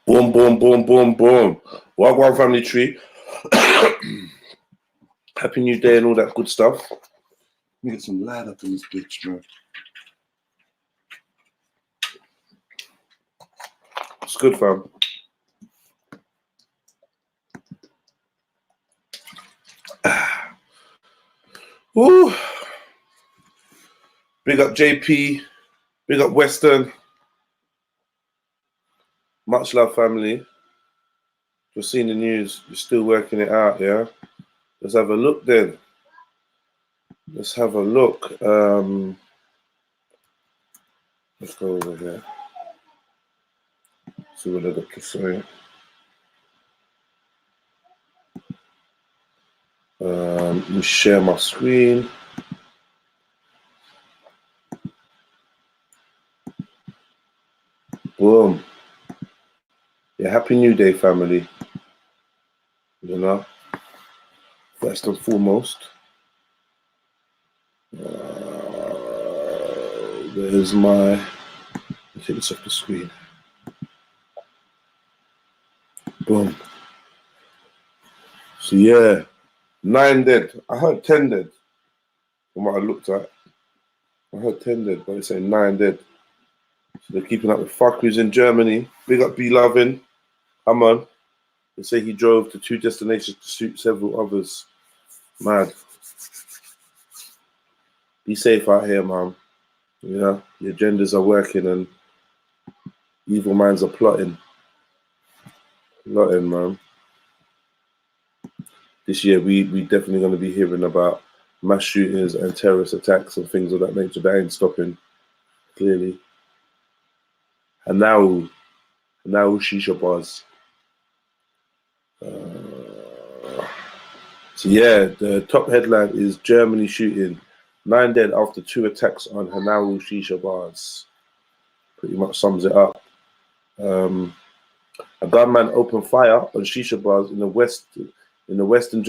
Boom, boom, boom, boom, boom. Wagwan family tree. Happy New Day and all that good stuff. Let me get some light up in this bitch, man. It's good, fam. Woo. Big up JP. Big up Western. Much love, family. Just seeing the news. You're still working it out, yeah? Let's have a look then. Let's have a look. Let's go over here. See what I got to say. Let me share my screen. Boom. Yeah, Happy New Day, family. You know, first and foremost. There's my. Let's take this off the screen. Boom. So yeah, 9 dead. I heard 10 dead from what I looked at. I heard 10 dead, but it's saying 9 dead. So they're keeping up with fuckeries in Germany. Big up B Lovin. Come on. They say he drove to 2 destinations to shoot several others. Mad. Be safe out here, man. You know, the agendas are working and evil minds are plotting. Plotting, man. This year, we definitely going to be hearing about mass shootings and terrorist attacks and things of that nature. That ain't stopping, clearly. And now shisha bars. So yeah, the top headline is Germany shooting 9 dead after 2 attacks on Hanau shisha bars. Pretty much sums it up. A gunman opened fire on shisha bars in the western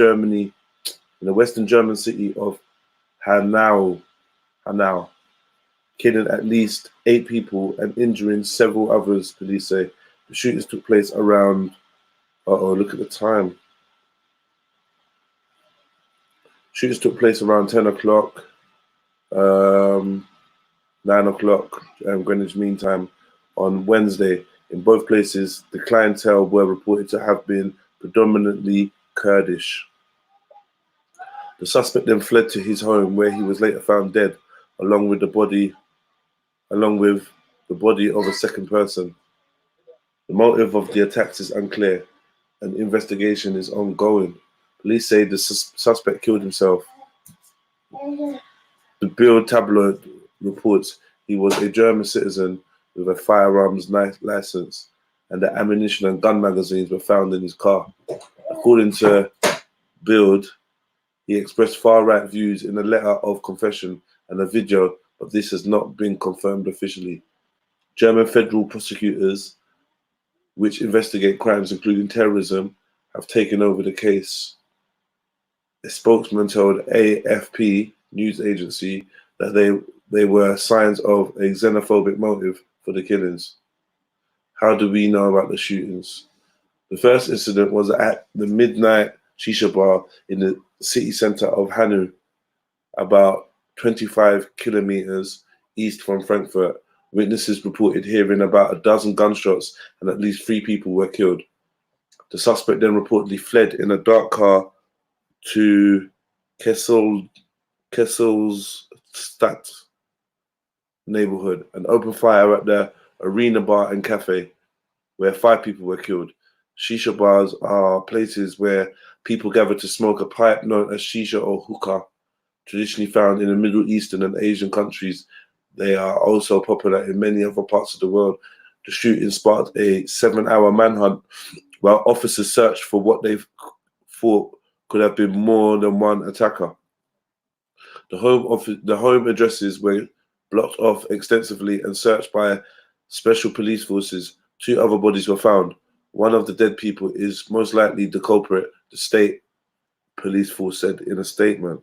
German city of Hanau, killing at least 8 people and injuring several others, police say. The shootings took place around, look at the time. Shootings took place around 10 o'clock, 9 o'clock, Greenwich Mean Time on Wednesday. In both places, the clientele were reported to have been predominantly Kurdish. The suspect then fled to his home, where he was later found dead, along with the body of a second person. The motive of the attacks is unclear. An investigation is ongoing. Police say the suspect killed himself. The Bild tabloid reports he was a German citizen with a firearms license, and the ammunition and gun magazines were found in his car. According to Bild, he expressed far-right views in a letter of confession and a video, but this has not been confirmed officially. German federal prosecutors, which investigate crimes including terrorism, have taken over the case. A spokesman told AFP news agency that they were signs of a xenophobic motive for the killings. How do we know about the shootings? The first incident was at the midnight shisha bar in the city center of Hanau, about 25 kilometers east from Frankfurt. Witnesses reported hearing about a dozen gunshots and at least 3 people were killed. The suspect then reportedly fled in a dark car to Kesselstadt neighborhood and opened fire at the Arena Bar and Cafe, where 5 people were killed. Shisha bars are places where people gather to smoke a pipe known as shisha or hookah, traditionally found in the Middle Eastern and Asian countries. They are also popular in many other parts of the world. The shooting sparked a 7-hour manhunt while officers searched for what they thought could have been more than one attacker. The home addresses were blocked off extensively and searched by special police forces. 2 other bodies were found. One of the dead people is most likely the culprit, the state police force said in a statement.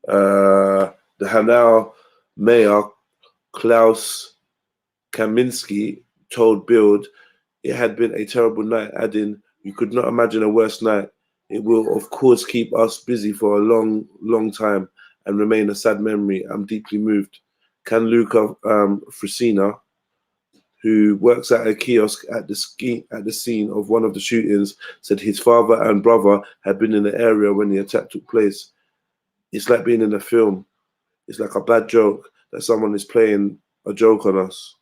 The Hanau mayor, Klaus Kaminski, told Bild It had been a terrible night, adding, "You could not imagine a worse night. It will, of course, keep us busy for a long, long time and remain a sad memory. I'm deeply moved." Canluca Frisina, who works at a kiosk at the scene of one of the shootings, said his father and brother had been in the area when the attack took place. "It's like being in a film. It's like a bad joke that someone is playing a joke on us."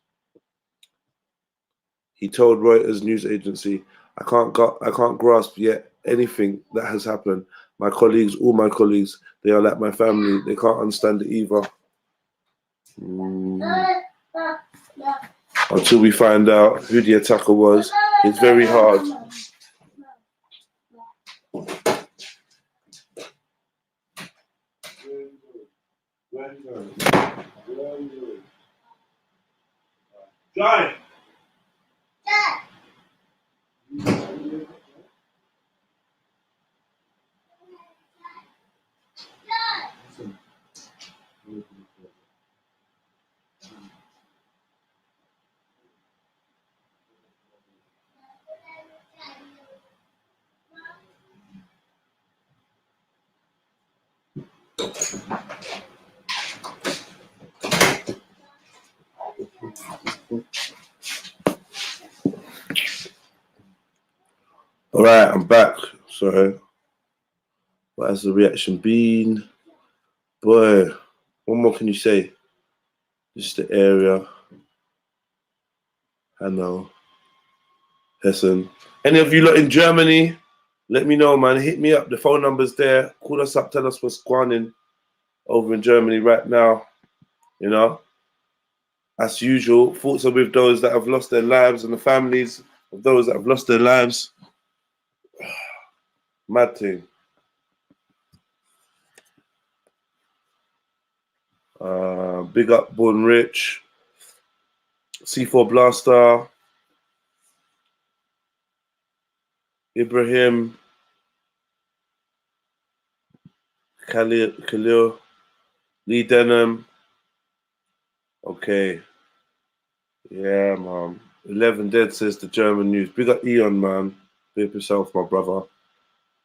He told Reuters news agency, I can't grasp yet anything that has happened. My colleagues, all my colleagues, they are like my family. They can't understand it either." Until we find out who the attacker was, it's very hard. Giant. All right, I'm back. Sorry. What has the reaction been? Boy, what more can you say? Just the area. Hanau, Hessen. Any of you lot in Germany? Let me know, man. Hit me up. The phone number's there. Call us up. Tell us what's going on over in Germany right now. You know, as usual, thoughts are with those that have lost their lives and the families of those that have lost their lives. Mad thing. Big up Born Rich, C4 Blaster, Ibrahim, Khalil, Lee Denham. Okay. Yeah, man. 11 dead, says the German news. Big up Eon, man. Big up yourself, my brother.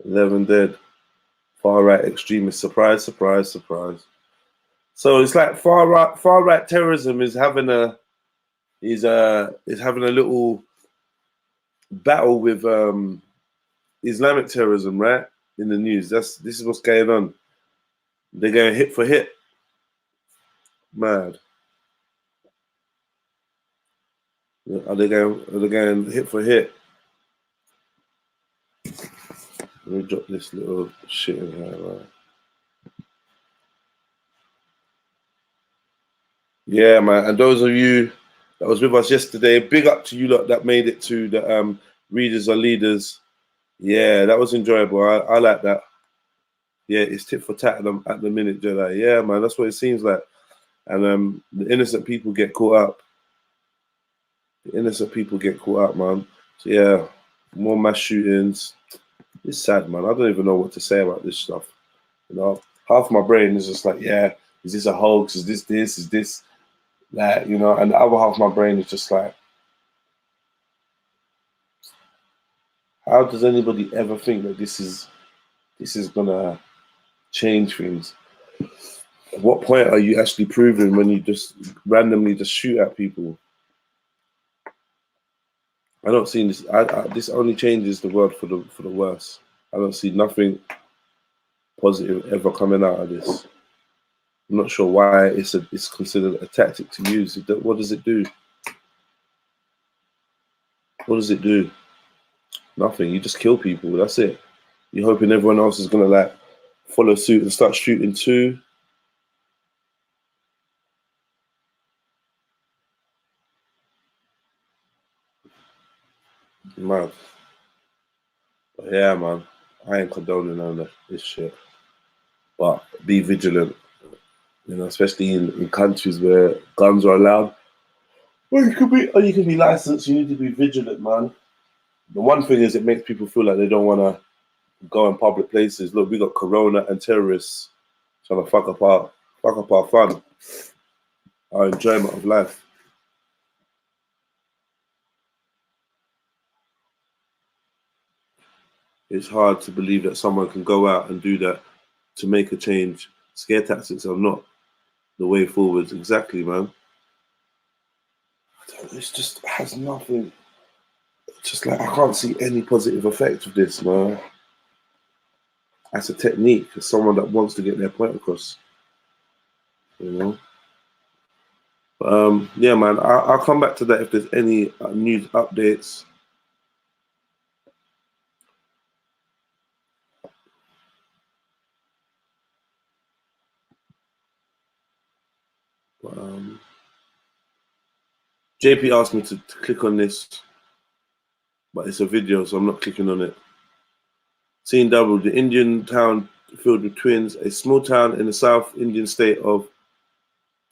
11 dead. Far right extremists. Surprise, surprise, surprise. So it's like far right terrorism is having a little battle with Islamic terrorism, right? In the news. This is what's going on. They're going hit for hit. Mad. Are they going hit for hit? Let me drop this little shit in here, right? Yeah, man. And those of you that was with us yesterday, big up to you lot that made it to the Readers Are Leaders. Yeah, that was enjoyable. I like that. Yeah, it's tit for tat at the minute, Jedi. Yeah, man, that's what it seems like. And the innocent people get caught up. The innocent people get caught up, man. So yeah, more mass shootings. It's sad, man. I don't even know what to say about this stuff. You know, half my brain is just like, yeah, is this a hoax? Is this? Is this? Like, you know, and the other half of my brain is just like, how does anybody ever think that this is gonna change things? At what point are you actually proven when you just randomly just shoot at people? I don't see this. This only changes the world for the worse. I don't see nothing positive ever coming out of this. I'm not sure why it's considered a tactic to use. What does it do? What does it do? Nothing. You just kill people. That's it. You're hoping everyone else is gonna like follow suit and start shooting too. Mad. But yeah, man. I ain't condoning none of this shit. But be vigilant. You know, especially in countries where guns are allowed. Well, you can be licensed. You need to be vigilant, man. The one thing is, it makes people feel like they don't want to go in public places. Look, we got Corona and terrorists trying to fuck up our fun, our enjoyment of life. it's hard to believe that someone can go out and do that to make a change. Scare tactics are not the way forward. Exactly, man. It just has nothing. Just like I can't see any positive effect of this, man. As a technique, as someone that wants to get their point across, you know. Yeah, man. I'll come back to that if there's any news updates. JP asked me to click on this, but it's a video, so I'm not clicking on it. Scene double: the Indian town filled with twins. A small town in the South Indian state of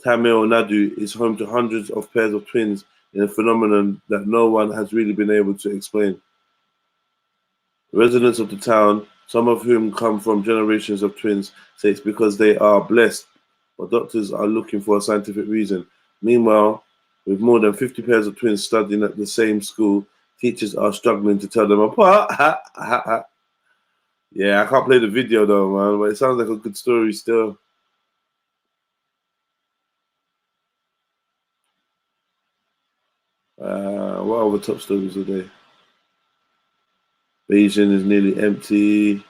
Tamil Nadu is home to hundreds of pairs of twins in a phenomenon that no one has really been able to explain. Residents of the town, some of whom come from generations of twins, say it's because they are blessed, but doctors are looking for a scientific reason. Meanwhile, with more than 50 pairs of twins studying at the same school, teachers are struggling to tell them apart. Yeah, I can't play the video though, man, but it sounds like a good story still. What other top stories are there? Beijing is nearly empty.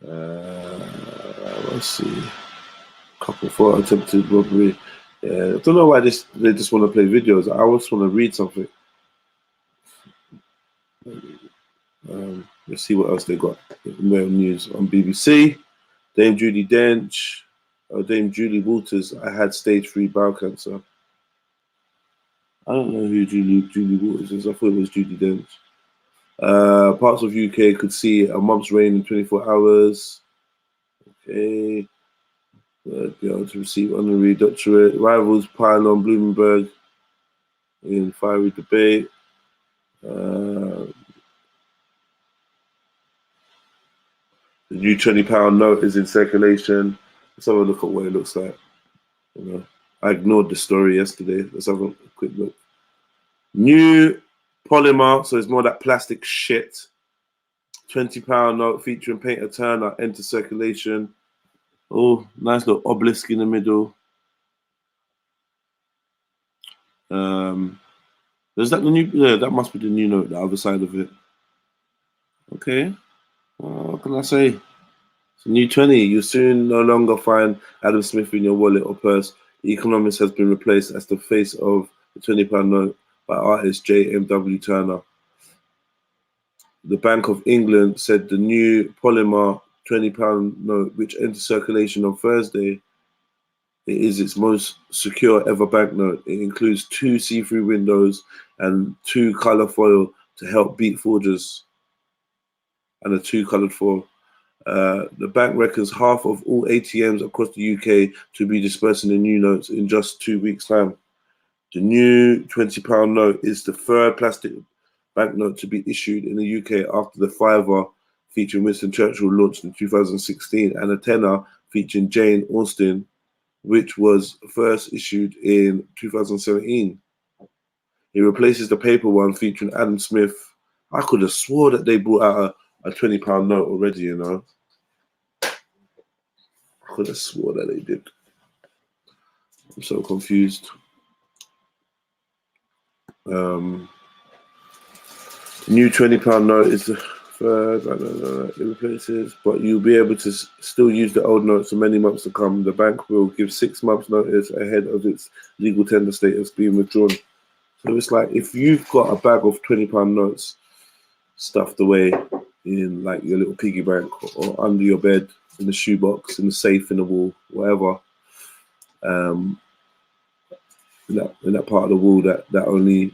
Let's see. Couple for attempted robbery. Yeah, I don't know why they just want to play videos. I just want to read something. Let's see what else they got. Mail news on BBC. Dame Julie Dench. Dame Julie Walters. I had stage 3 bowel cancer. I don't know who Julie Walters is. I thought it was Judy Dench. Parts of UK could see a month's rain in 24 hours. Okay. Girl to receive honorary doctorate. Rivals pile on Bloomberg in fiery debate. The new £20 note is in circulation. Let's have a look at what it looks like. You know, I ignored the story yesterday. Let's have a quick look. New polymer, so it's more that plastic shit. £20 note featuring Painter Turner enter circulation. Oh, nice little obelisk in the middle. Is that the new? Yeah, that must be the new note. The other side of it. Okay. What can I say? It's a new 20. You soon no longer find Adam Smith in your wallet or purse. The Economist has been replaced as the face of the £20 note by artist J.M.W. Turner. The Bank of England said the new polymer £20 note, which entered circulation on Thursday, it is its most secure ever banknote. It includes 2 see-through windows and 2 color foil to help beat forgers, and a 2-colored foil. The bank reckons half of all ATMs across the UK to be dispersing the new notes in just 2 weeks' time. The new £20 note is the 3rd plastic banknote to be issued in the UK after the fiver featuring Winston Churchill launched in 2016 and a tenner featuring Jane Austen, which was first issued in 2017. It replaces the paper one featuring Adam Smith. I could have swore that they brought out a £20 note already, you know. I could have swore that they did. I'm so confused. New £20 note is the 3rd. I don't know. It replaces, but you'll be able to still use the old notes for many months to come. The bank will give 6 months' notice ahead of its legal tender status being withdrawn. So it's like if you've got a bag of £20 notes stuffed away in like your little piggy bank or under your bed, in the shoebox, in the safe, in the wall, whatever, in that part of the wall that only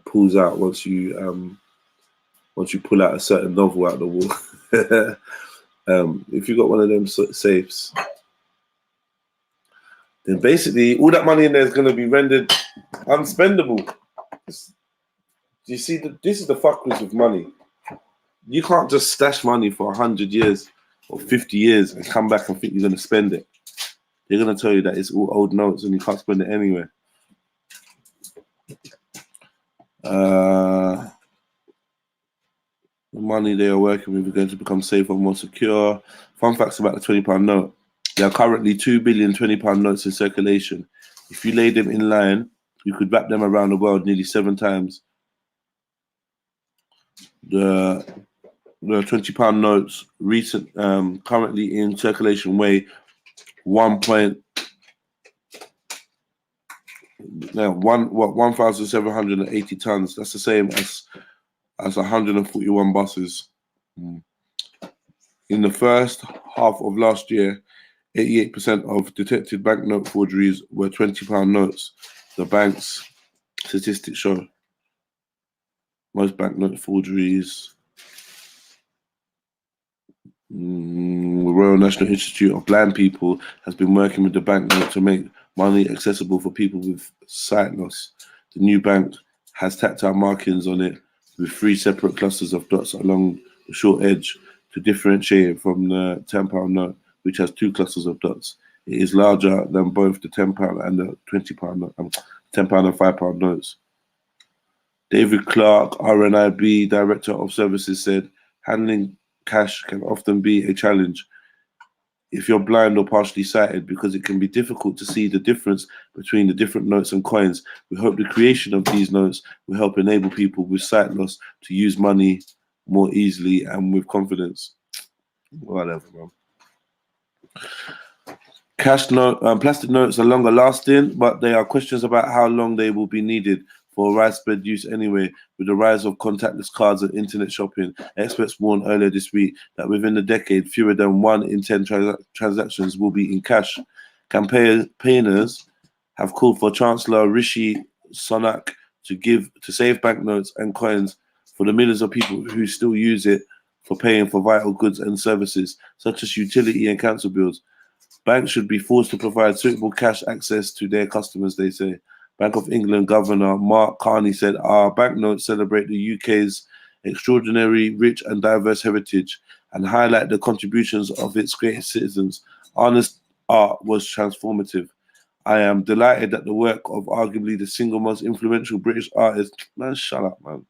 pulls out once you pull out a certain novel out of the wall. If you got one of them safes, then basically all that money in there is going to be rendered unspendable. Do you see that this is the fuckeries with money? You can't just stash money for 100 years or 50 years and come back and think you're going to spend it. They're going to tell you that it's all old notes and you can't spend it anywhere. The money they are working with is going to become safer and more secure. Fun facts about the £20 note. There are currently 2 billion £20 notes in circulation. If you lay them in line, you could wrap them around the world nearly 7 times. The £20 notes currently in circulation weigh 1,780 tons. That's the same as 141 buses. In the first half of last year, 88% of detected banknote forgeries were £20 notes. The bank's statistics show most banknote forgeries. The Royal National Institute of Blind People has been working with the banknote to make money accessible for people with sight loss. The new bank has tactile markings on it with 3 separate clusters of dots along the short edge to differentiate it from the £10 note, which has 2 clusters of dots. It is larger than both the £10 and the £20 note, £10 and £5 notes. David Clark, RNIB Director of Services, said, handling cash can often be a challenge if you're blind or partially sighted because it can be difficult to see the difference between the different notes and coins. We hope the creation of these notes will help enable people with sight loss to use money more easily and with confidence. Whatever, man. Plastic notes are longer lasting, but there are questions about how long they will be needed for widespread use anyway. With the rise of contactless cards and internet shopping, experts warned earlier this week that within a decade, fewer than 1 in 10 transactions will be in cash. Campaigners have called for Chancellor Rishi Sunak to save banknotes and coins for the millions of people who still use it for paying for vital goods and services, such as utility and council bills. Banks should be forced to provide suitable cash access to their customers, they say. Bank of England Governor Mark Carney said, our banknotes celebrate the UK's extraordinary, rich and diverse heritage and highlight the contributions of its great citizens. Honest art was transformative. I am delighted that the work of arguably the single most influential British artist... Man, shut up, man.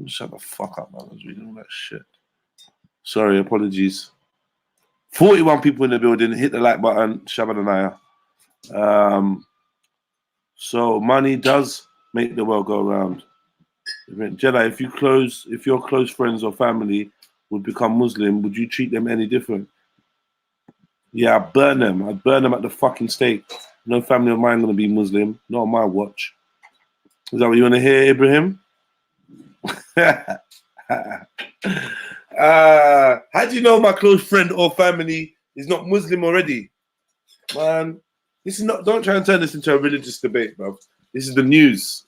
Shut the fuck up, man. I was reading all that shit. Sorry, apologies. 41 people in the building. Hit the like button. Shabadanaya. So money does make the world go around. Jedi, if your close friends or family would become Muslim, would you treat them any different? Yeah, I'd burn them. I'd burn them at the fucking stake. No family of mine gonna be Muslim. Not on my watch. Is that what you want to hear, Ibrahim? How do you know my close friend or family is not Muslim already? Man, this is not. Don't try and turn this into a religious debate, bro. This is the news.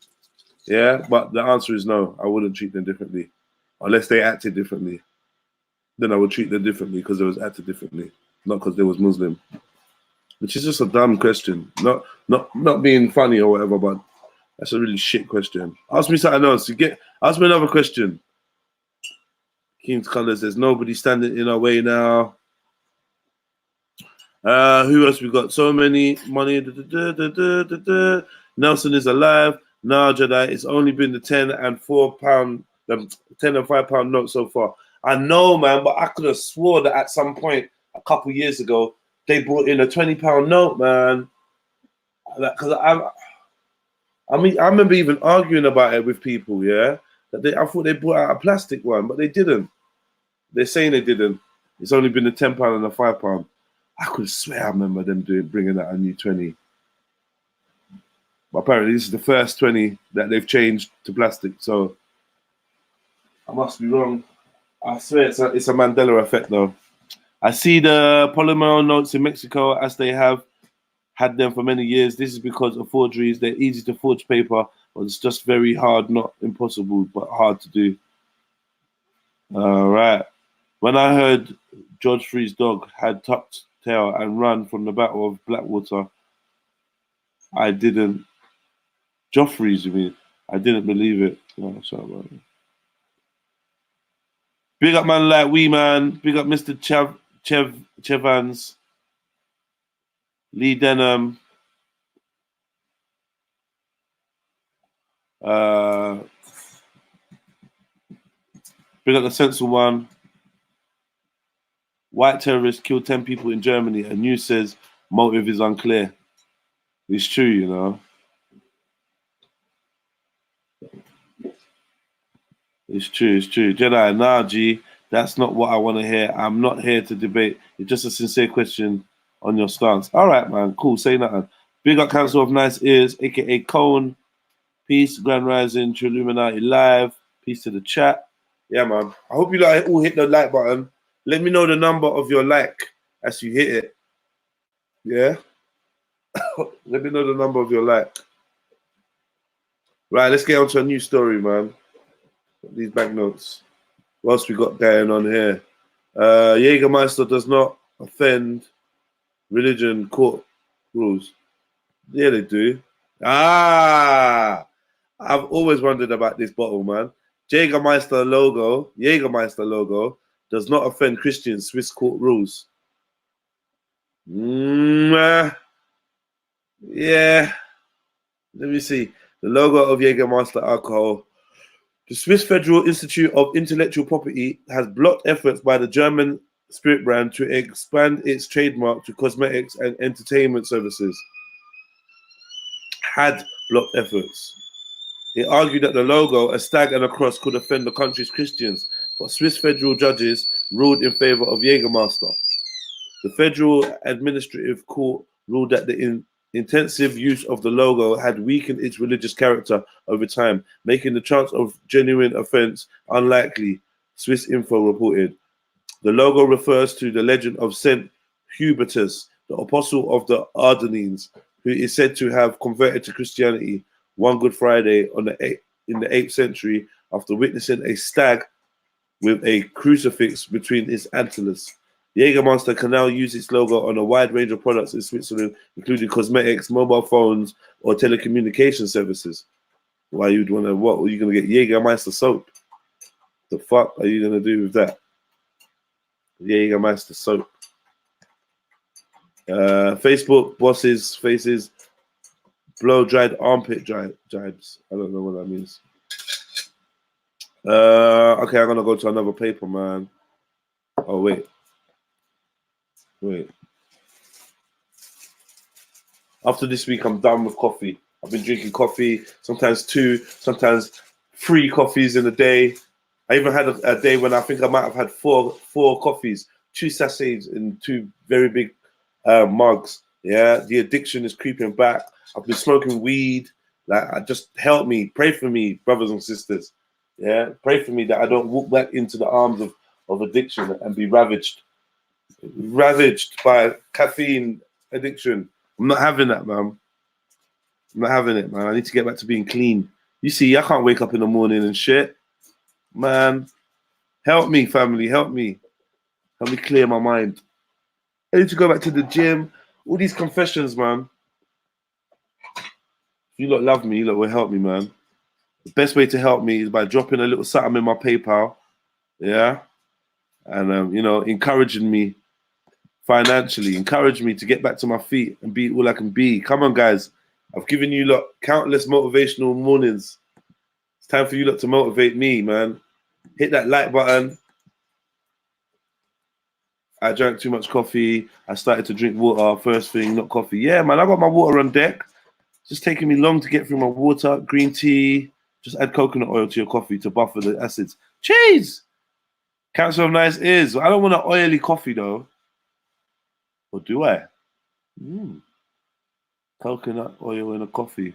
Yeah, but the answer is no. I wouldn't treat them differently, unless they acted differently. Then I would treat them differently because they was acted differently, not because they was Muslim. Which is just a dumb question. Not being funny or whatever, but that's a really shit question. Ask me something else. Ask me another question. King's Color says nobody standing in our way now. Who else we got? So many money. Nelson is alive. No, Jedi. It's only been the £10 and £4, the £10 and £5 note so far. I know, man, but I could have swore that at some point a couple years ago they brought in a £20 note, man. Because I remember even arguing about it with people. Yeah, I thought they brought out a plastic one, but they didn't. They're saying they didn't. It's only been the £10 and the £5. I could swear I remember them bringing out a new 20. But apparently this is the first 20 that they've changed to plastic. So I must be wrong. I swear it's a Mandela effect though. I see the polymer notes in Mexico as they have had them for many years. This is because of forgeries. They're easy to forge paper, but it's just very hard, not impossible, but hard to do. All right. When I heard George Free's dog had tucked tail and run from the Battle of Blackwater, I didn't. Joffrey's, you mean? I didn't believe it. Oh, sorry. Big up man like we, man. Big up Mr. Chevans. Lee Denham. Bring up the sensible one. White terrorists killed 10 people in Germany, and news says motive is unclear. It's true, you know. It's true, it's true. Jedi, nah, G, that's not what I want to hear. I'm not here to debate. It's just a sincere question on your stance. All right, man, cool, say nothing. Big up Council of Nice Ears, aka Cone. Peace, Grand Rising, Trilluminati Live. Peace to the chat. Yeah, man. I hope you like all hit the like button. Let me know the number of your like as you hit it. Yeah? Let me know the number of your like. Right, let's get on to a new story, man. These banknotes. What else we got going on here? Jägermeister does not offend religion court rules. Yeah, they do. Ah! I've always wondered about this bottle, man. Jägermeister logo does not offend Christian Swiss court rules. Yeah. Let me see. The logo of Jägermeister alcohol. The Swiss Federal Institute of Intellectual Property has blocked efforts by the German spirit brand to expand its trademark to cosmetics and entertainment services. Had blocked efforts. It argued that the logo, a stag and a cross, could offend the country's Christians, but Swiss federal judges ruled in favor of Jägermeister. The Federal Administrative Court ruled that the intensive use of the logo had weakened its religious character over time, making the chance of genuine offense unlikely, Swiss Info reported. The logo refers to the legend of Saint Hubertus, the apostle of the Ardennes, who is said to have converted to Christianity one Good Friday in the 8th century after witnessing a stag with a crucifix between its antlers. Jägermeister can now use its logo on a wide range of products in Switzerland, including cosmetics, mobile phones, or telecommunication services. Why you'd want to, what? Are you going to get Jägermeister soap? The fuck are you going to do with that? Jägermeister soap. Facebook bosses faces blow-dried armpit jibes. I don't know what that means. Okay, I'm going to go to another paper, man. Oh, wait. After this week, I'm done with coffee. I've been drinking coffee, sometimes 2, sometimes 3 coffees in a day. I even had a day when I think I might have had four coffees, 2 sachets in 2 very big mugs. Yeah, the addiction is creeping back. I've been smoking weed. Like, just help me, pray for me, brothers and sisters. Yeah, pray for me that I don't walk back into the arms of addiction and be ravaged by caffeine addiction. I'm not having that, man. I'm not having it, man. I need to get back to being clean. You see, I can't wake up in the morning and shit. Man, help me, family, help me. Help me clear my mind. I need to go back to the gym. All these confessions, man. If you lot love me, you lot will help me, man. The best way to help me is by dropping a little something in my PayPal. Yeah. And, encouraging me financially, encourage me to get back to my feet and be all I can be. Come on, guys. I've given you lot countless motivational mornings. It's time for you lot to motivate me, man. Hit that like button. I drank too much coffee. I started to drink water first thing, not coffee. Yeah, man, I got my water on deck. It's just taking me long to get through my water. Green tea. Just add coconut oil to your coffee to buffer the acids. Cheese! Council of Nice Ears. I don't want an oily coffee, though. Or do I? Coconut oil in a coffee.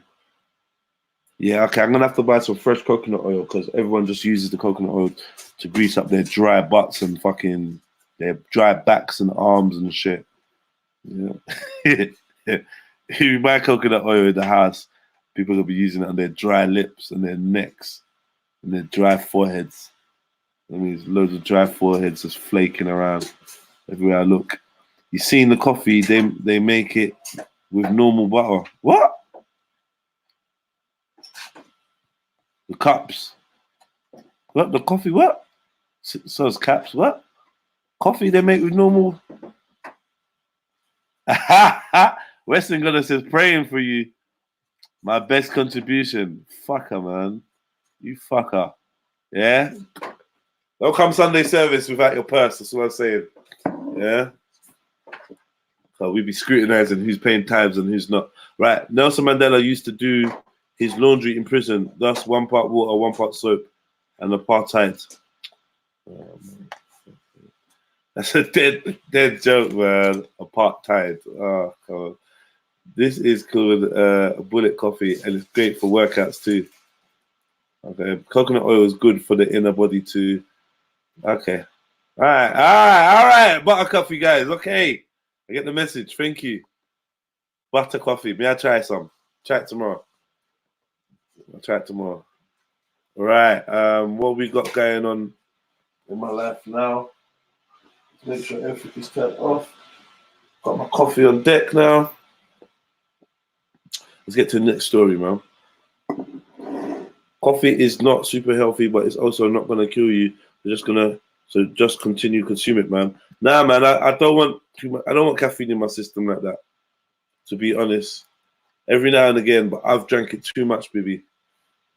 Yeah, okay, I'm going to have to buy some fresh coconut oil because everyone just uses the coconut oil to grease up their dry butts and fucking their dry backs and arms and shit. Yeah. If you buy coconut oil in the house, people will be using it on their dry lips and their necks and their dry foreheads. I mean, there's loads of dry foreheads just flaking around everywhere I look. You seen the coffee, they make it with normal butter. What? The cups. What? The coffee, what? Says caps, what? Coffee they make with normal. Western Goddess says, praying for you. My best contribution. Fucker, man. You fucker. Yeah? Don't come Sunday service without your purse. That's what I'm saying. Yeah. So we be scrutinizing who's paying tithes and who's not. Right. Nelson Mandela used to do his laundry in prison. Thus, 1 part water, 1 part soap, and apartheid. That's a dead joke, man. Apartheid. Oh, God. This is called a bullet coffee, and it's great for workouts too. Okay, coconut oil is good for the inner body too. Okay, all right. Butter coffee, guys. Okay, I get the message. Thank you. Butter coffee. May I try some? Try it tomorrow. I'll try it tomorrow. All right. What we got going on in my life now? Make sure everything is turned off. Got my coffee on deck now. Let's get to the next story, man. Coffee is not super healthy, but it's also not gonna kill you. Just continue consume it, man. Nah, man, I don't want too much. I don't want caffeine in my system like that. To be honest, every now and again, but I've drank it too much, baby,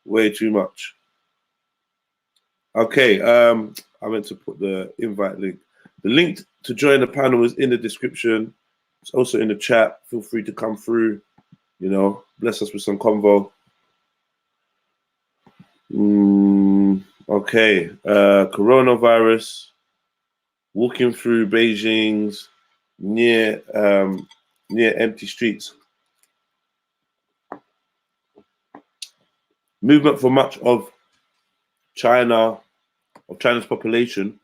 way too much. Okay, I meant to put the invite link. The link to join the panel is in the description. It's also in the chat. Feel free to come through. You know, bless us with some convo. Okay, coronavirus. Walking through Beijing's near empty streets. Movement for much of China's population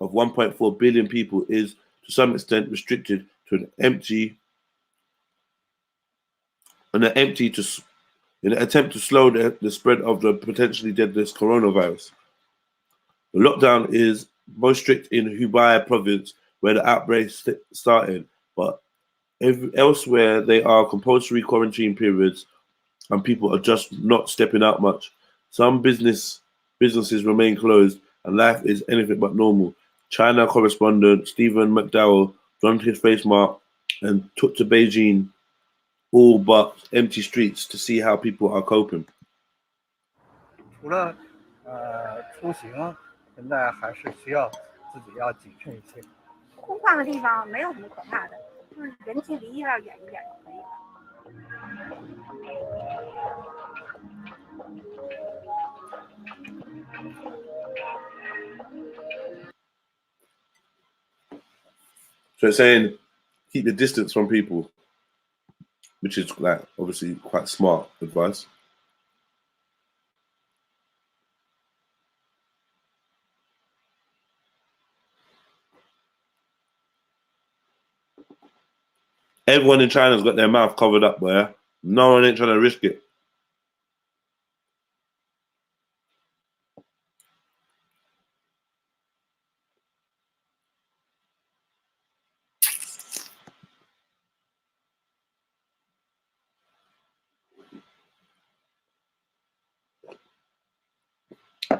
of 1.4 billion people is to some extent restricted to in an attempt to slow the spread of the potentially deadly coronavirus. The lockdown is most strict in Hubei province, where the outbreak started, but elsewhere they are compulsory quarantine periods, and people are just not stepping out much. Some businesses remain closed, and life is anything but normal. China correspondent Stephen McDowell donned his face mask and took to Beijing, all but empty streets, to see how people are coping. 除了出行，现在还是需要自己要谨慎一些。空旷的地方没有什么可怕的，就是人距离要远一点就可以了。So it's saying keep your distance from people, which is like obviously quite smart advice. Everyone in China's got their mouth covered up, boy. No one ain't trying to risk it.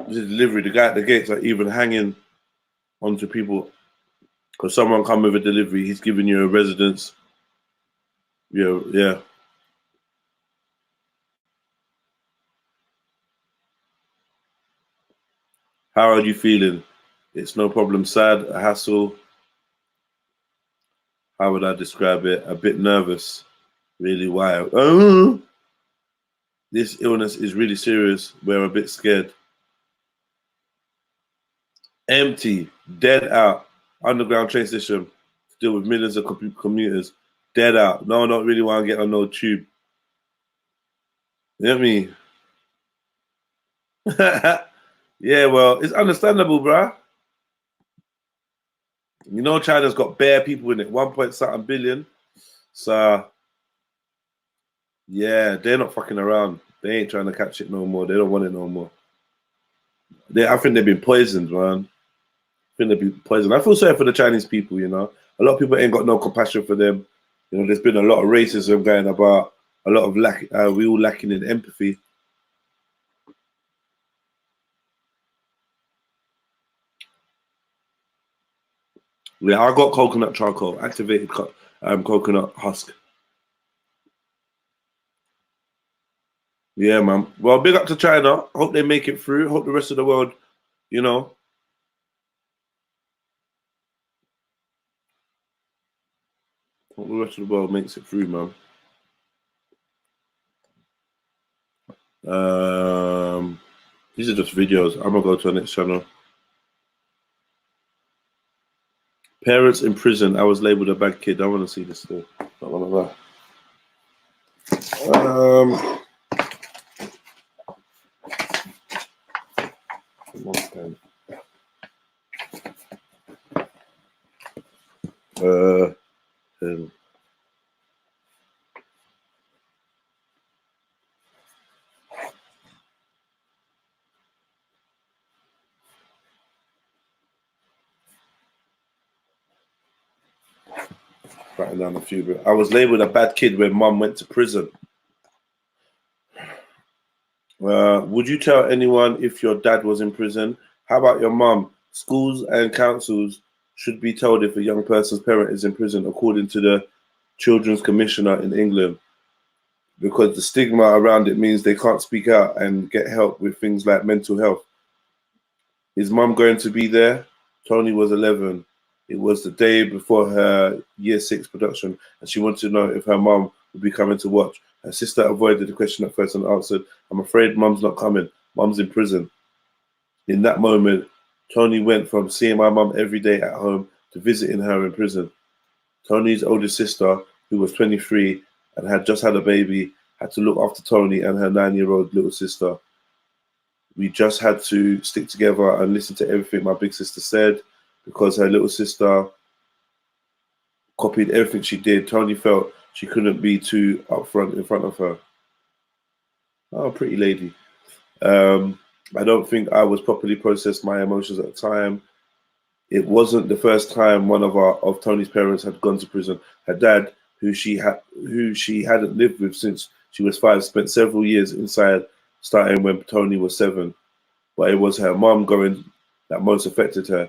This is delivery. The guy at the gates are even hanging onto people because someone come with a delivery. He's giving you a residence. Yeah. How are you feeling? It's no problem. Sad, a hassle. How would I describe it? A bit nervous. Really wild. Oh, this illness is really serious. We're a bit scared. Empty, dead out. Underground train station, still with millions of commuters. Dead out. No one don't really want to get on no tube. You know what I mean? Yeah, well, it's understandable, bruh. You know, China's got bare people in it, 1.something billion. So, yeah, they're not fucking around. They ain't trying to catch it no more. They don't want it no more. I think they've been poisoned, man. I think they've been poisoned. I feel sorry for the Chinese people, you know. A lot of people ain't got no compassion for them. You know, there's been a lot of racism going about, a lot of we all lacking in empathy. Yeah, I got coconut charcoal, activated coconut husk. Yeah, man. Well, big up to China. Hope they make it through. Hope the rest of the world, you know, the rest of the world makes it through, man. These are just videos. I'm gonna go to the next channel. Parents in prison. I was labeled a bad kid. I want to see this still. Not one of that. Writing down a few. But I was labeled a bad kid when mum went to prison. Would you tell anyone if your dad was in prison? How about your mum? Schools and councils should be told if a young person's parent is in prison, according to the Children's Commissioner in England, because the stigma around it means they can't speak out and get help with things like mental health. Is mum going to be there? Tony was 11. It was the day before her year 6 production, and she wanted to know if her mum would be coming to watch. Her sister avoided the question at first and answered, I'm afraid mum's not coming. Mum's in prison. In that moment, Tony went from seeing my mum every day at home to visiting her in prison. Tony's oldest sister, who was 23 and had just had a baby, had to look after Tony and her 9-year-old little sister. We just had to stick together and listen to everything my big sister said, because her little sister copied everything she did. Tony felt she couldn't be too upfront in front of her. Oh, pretty lady. I don't think I was properly processed my emotions at the time. It wasn't the first time one of Tony's parents had gone to prison. Her dad, who she hadn't lived with since she was 5, spent several years inside, starting when Tony was 7. But it was her mum going that most affected her.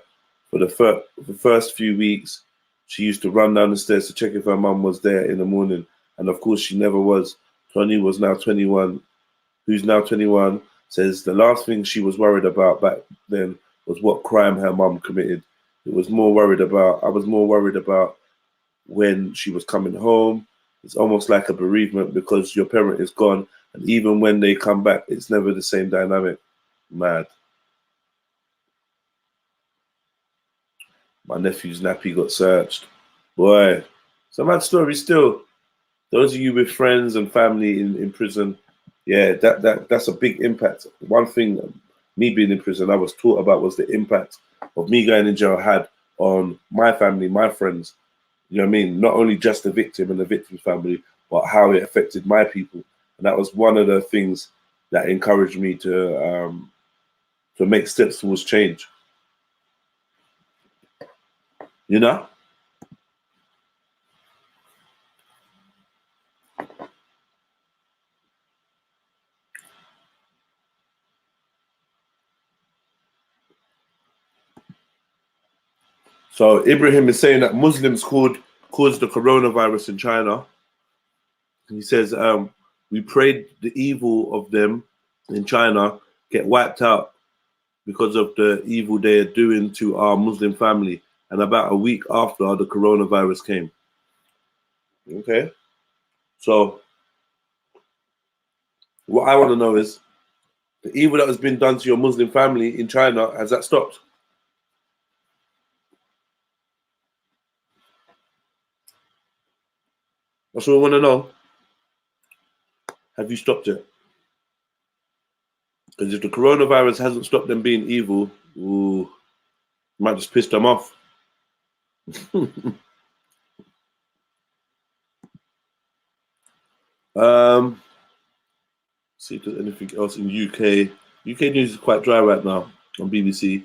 For the first few weeks, she used to run down the stairs to check if her mum was there in the morning. And of course, she never was. Tony was now 21, who's now 21, says the last thing she was worried about back then was what crime her mum committed. I was more worried about when she was coming home. It's almost like a bereavement because your parent is gone. And even when they come back, it's never the same dynamic. Mad. My nephew's nappy got searched. Boy, it's a mad story still. Those of you with friends and family in prison, yeah, that's a big impact. One thing, me being in prison, I was taught about was the impact of me going in jail had on my family, my friends. You know what I mean? Not only just the victim and the victim's family, but how it affected my people. And that was one of the things that encouraged me to make steps towards change. You know? So Ibrahim is saying that Muslims caused the coronavirus in China. He says, we prayed the evil of them in China get wiped out because of the evil they are doing to our Muslim family. And about a week after, the coronavirus came. Okay. So what I want to know is, the evil that has been done to your Muslim family in China, has that stopped? That's what I want to know. Have you stopped it? Because if the coronavirus hasn't stopped them being evil, ooh, might just piss them off. See if there's anything else in UK. UK news is quite dry right now on BBC.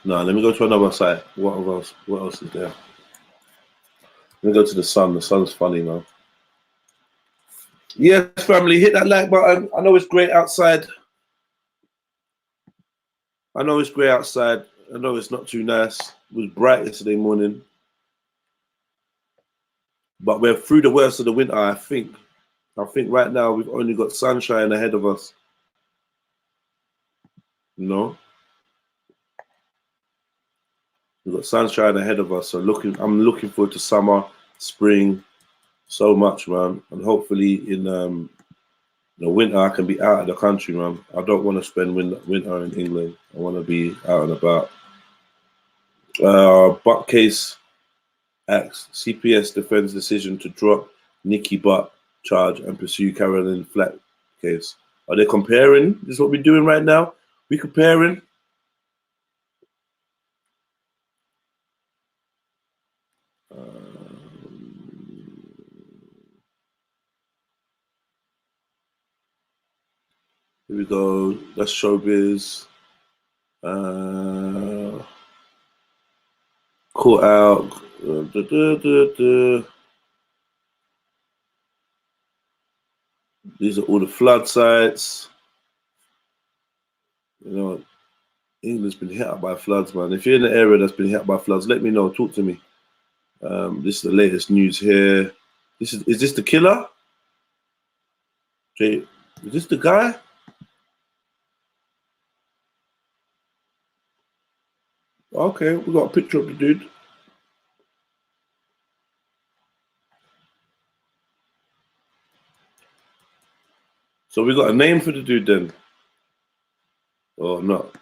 No, let me go to another site. What else is there? Let me go to the Sun. The Sun's funny, man. Yes, family, hit that like button. I know it's great outside. I know it's grey outside. I know it's not too nice. It was bright yesterday morning. But we're through the worst of the winter, I think. I think right now we've only got sunshine ahead of us. You know, we've got sunshine ahead of us, so I'm looking forward to summer, spring, so much, man. And hopefully in the winter I can be out of the country, man. I don't want to spend winter in England. I want to be out and about. Butt case acts. CPS defends decision to drop Nikki Butt charge and pursue Carolyn Flack case. Are they comparing? This is what we're doing right now. We comparing. Here we go. That's showbiz. Caught out. These are all the flood sites. You know, England's been hit up by floods, man. If you're in the area that's been hit up by floods, let me know. Talk to me. This is the latest news here. Is this the killer? Jay, is this the guy? Okay, we got a picture of the dude. So we got a name for the dude then, or not?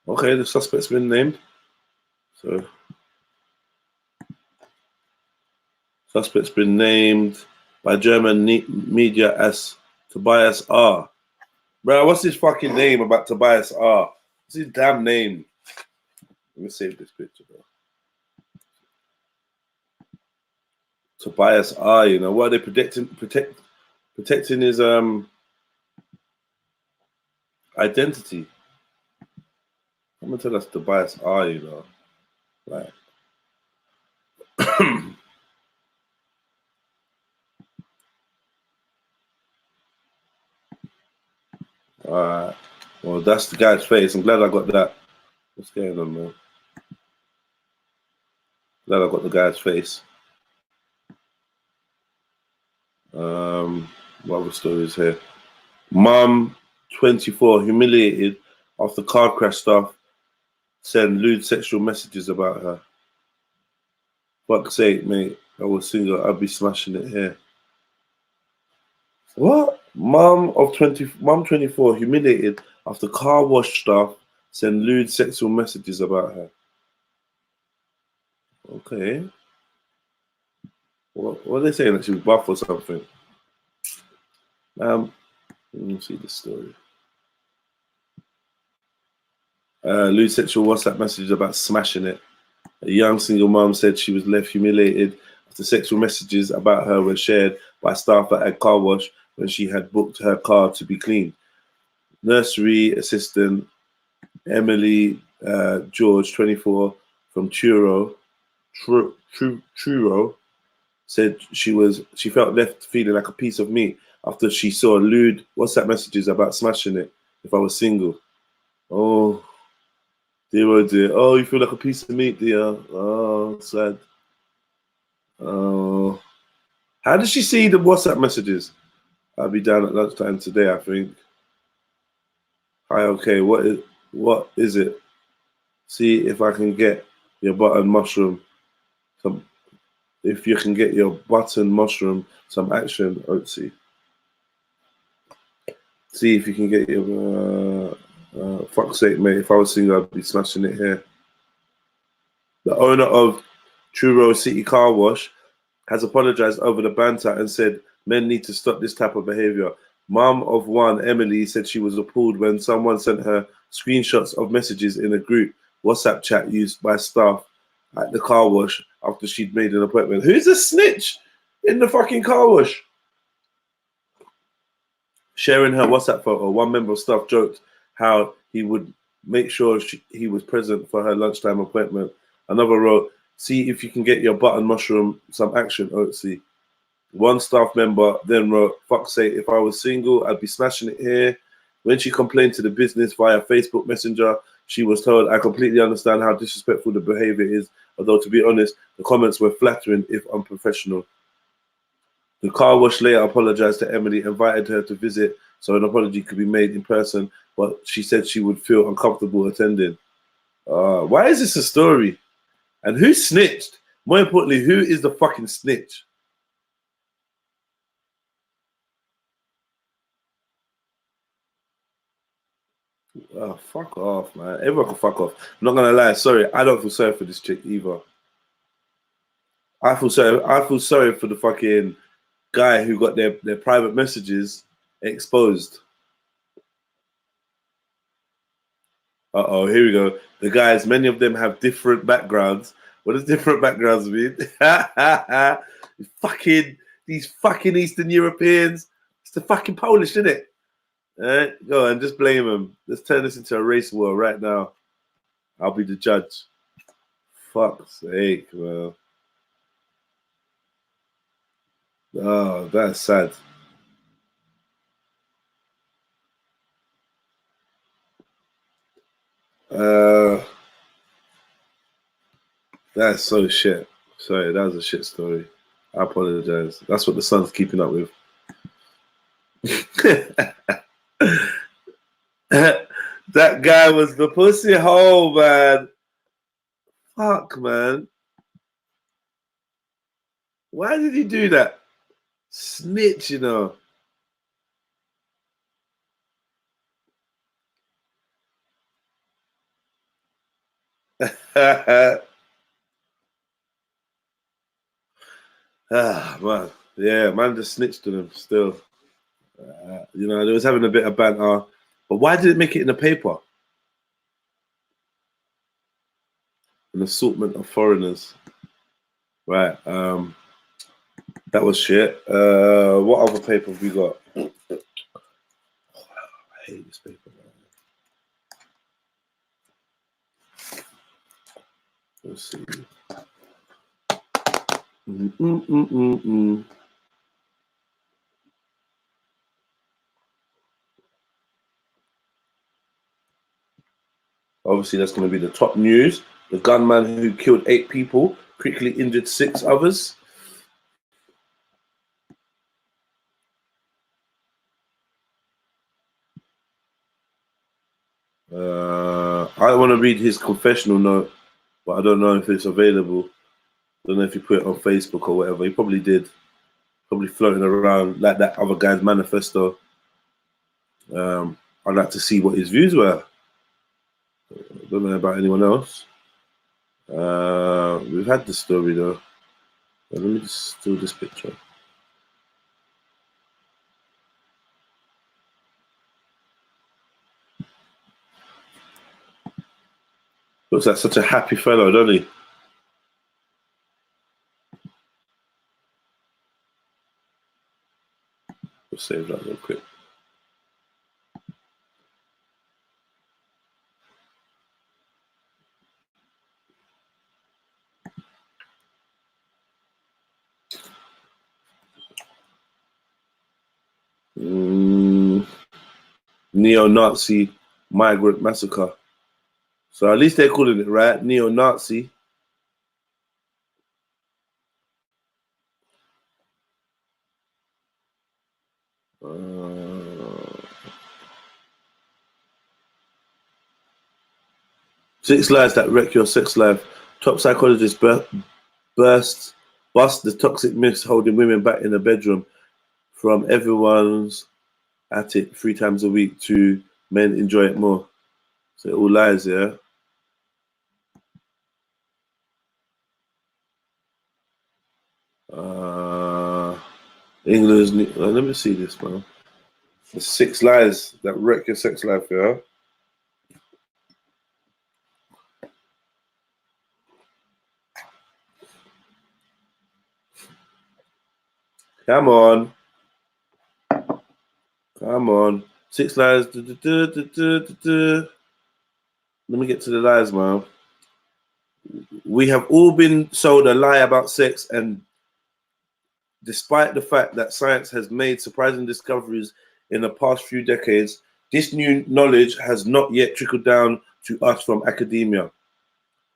Okay, the suspect's been named. So suspect's been named by German media as Tobias R. Bro, what's his fucking name about Tobias R? What's his damn name? Let me save this picture, bro. Tobias R, you know, what are they protecting his identity? I'm gonna tell us Tobias R, you know. Like alright. Well, that's the guy's face. I'm glad I got that. What's going on, man? Glad I got the guy's face. What other stories here? Mum, 24, humiliated after car crash. Staff send lewd sexual messages about her. Fuck's sake, mate. I was single. I'd be smashing it here. What? Mum 24, humiliated after car wash staff send lewd sexual messages about her. Okay. What are they saying? That she was buff or something? Let me see this story. Lewd sexual WhatsApp messages about smashing it. A young single mom said she was left humiliated after sexual messages about her were shared by staff at a car wash when she had booked her car to be cleaned. Nursery assistant Emily George, 24, from Truro, said she felt left feeling like a piece of meat after she saw lewd WhatsApp messages about smashing it if I was single. Oh, dear, oh dear. Oh, you feel like a piece of meat, dear. Oh, sad. Oh. How did she see the WhatsApp messages? I'll be down at lunchtime today, I think. Hi, okay, what is it? See if I can get your button mushroom. If you can get your button mushroom some action, Oatsy. See if you can get your fuck's sake, mate. If I was single, I'd be smashing it here. The owner of Truro City Car Wash has apologized over the banter and said men need to stop this type of behavior. Mum of one, Emily, said she was appalled when someone sent her screenshots of messages in a group WhatsApp chat used by staff at the car wash after she'd made an appointment. Who's a snitch in the fucking car wash? Sharing her WhatsApp photo, one member of staff joked how he would make sure he was present for her lunchtime appointment. Another wrote, see if you can get your button mushroom some action, Oatsy. One staff member then wrote, fuck's sake, if I was single, I'd be smashing it here. When she complained to the business via Facebook Messenger, She was told, "I completely understand how disrespectful the behavior is, although to be honest, the comments were flattering if unprofessional." The car wash later apologized to Emily, invited her to visit so an apology could be made in person, but she said she would feel uncomfortable attending. Why is this a story? And who snitched? More importantly, who is the fucking snitch? Oh, fuck off, man. Everyone can fuck off. I'm not gonna lie, sorry, I don't feel sorry for this chick either. I feel sorry for the fucking guy who got their private messages exposed. Uh-oh, here we go. The guys, many of them have different backgrounds. What does different backgrounds mean? These fucking Eastern Europeans. It's the fucking Polish, isn't it? Go on, just blame them. Let's turn this into a race war right now. I'll be the judge. Fuck's sake, man. Oh, that's sad. That's so shit. Sorry, that was a shit story. I apologize. That's what the Sun's keeping up with. That guy was the pussy hole, man. Fuck, man. Why did he do that? Snitch, you know. Man. Yeah, man just snitched to them still. You know, they was having a bit of banter. But why did it make it in the paper? An assortment of foreigners. Right. That was shit. What other paper have we got? Oh, I hate this paper. Let's see. Obviously, that's going to be the top news. The gunman who killed 8 people quickly injured 6 others. I want to read his confessional note, but I don't know if it's available. I don't know if he put it on Facebook or whatever. He probably did. Probably floating around like that other guy's manifesto. I'd like to see what his views were. I don't know about anyone else. We've had the story though. Let me just do this picture. Looks like such a happy fellow, doesn't he? Let's save that real quick. Neo-Nazi migrant massacre. So at least they're calling it right, neo-Nazi. Six lies that wreck your sex life. Top psychologist bust the toxic myths holding women back in the bedroom. From everyone's at it 3 times a week to men enjoy it more. So it all lies, yeah. England's let me see this, man. The 6 lies that wreck your sex life, yeah. Come on. Come on. 6 lies. Let me get to the lies, man. We have all been sold a lie about sex, and despite the fact that science has made surprising discoveries in the past few decades, this new knowledge has not yet trickled down to us from academia.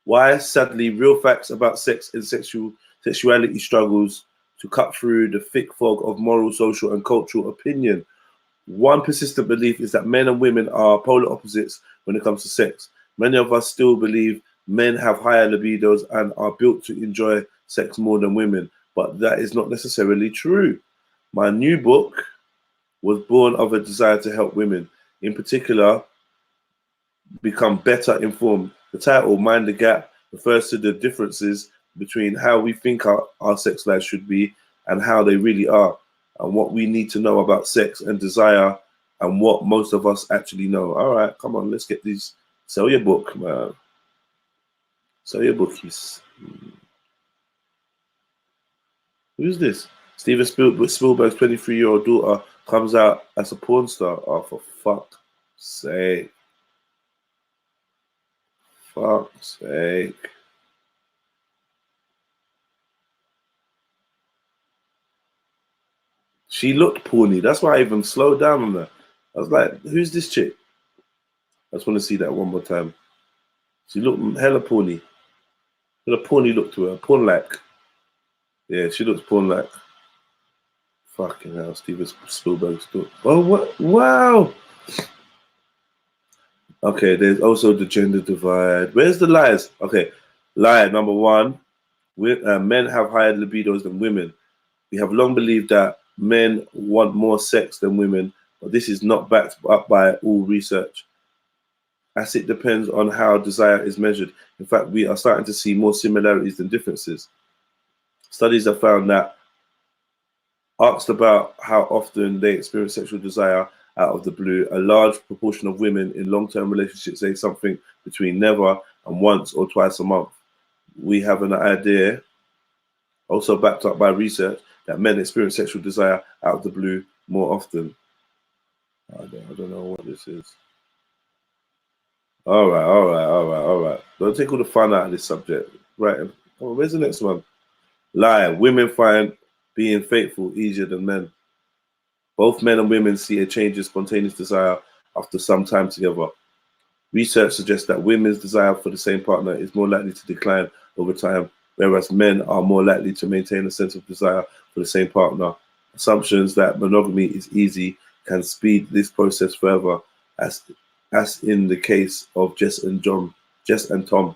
Why? Sadly, real facts about sex and sexuality struggles to cut through the thick fog of moral, social, and cultural opinion. One persistent belief is that men and women are polar opposites when it comes to sex. Many of us still believe men have higher libidos and are built to enjoy sex more than women, but that is not necessarily true. My new book was born of a desire to help women, in particular, become better informed. The title, Mind the Gap, refers to the differences between how we think our sex lives should be and how they really are, and what we need to know about sex and desire and what most of us actually know. All right, come on, let's get these. Sell your book, man. Sell your bookies. Who's this? Steven Spielberg's 23-year-old daughter comes out as a porn star. Oh, for fuck's sake. Fuck's sake. She looked porny. That's why I even slowed down on her. I was like, who's this chick? I just want to see that one more time. She looked hella porny. Hella porny look to her. Porn-like. Yeah, she looks porn-like. Fucking hell, Steven Spielberg's daughter. Oh, what? Wow. Okay, there's also the gender divide. Where's the lies? Okay, lie number one. Men have higher libidos than women. We have long believed that men want more sex than women, but this is not backed up by all research, as it depends on how desire is measured. In fact, we are starting to see more similarities than differences. Studies have found that, asked about how often they experience sexual desire out of the blue, a large proportion of women in long-term relationships say something between never and once or twice a month. We have an idea, also backed up by research, that men experience sexual desire out of the blue more often. I don't know what this is. All right. Don't take all the fun out of this subject. Right, oh, where's the next one? Lie. Women find being faithful easier than men. Both men and women see a change in spontaneous desire after some time together. Research suggests that women's desire for the same partner is more likely to decline over time, whereas men are more likely to maintain a sense of desire for the same partner. Assumptions that monogamy is easy can speed this process further, as in the case of Jess and Tom.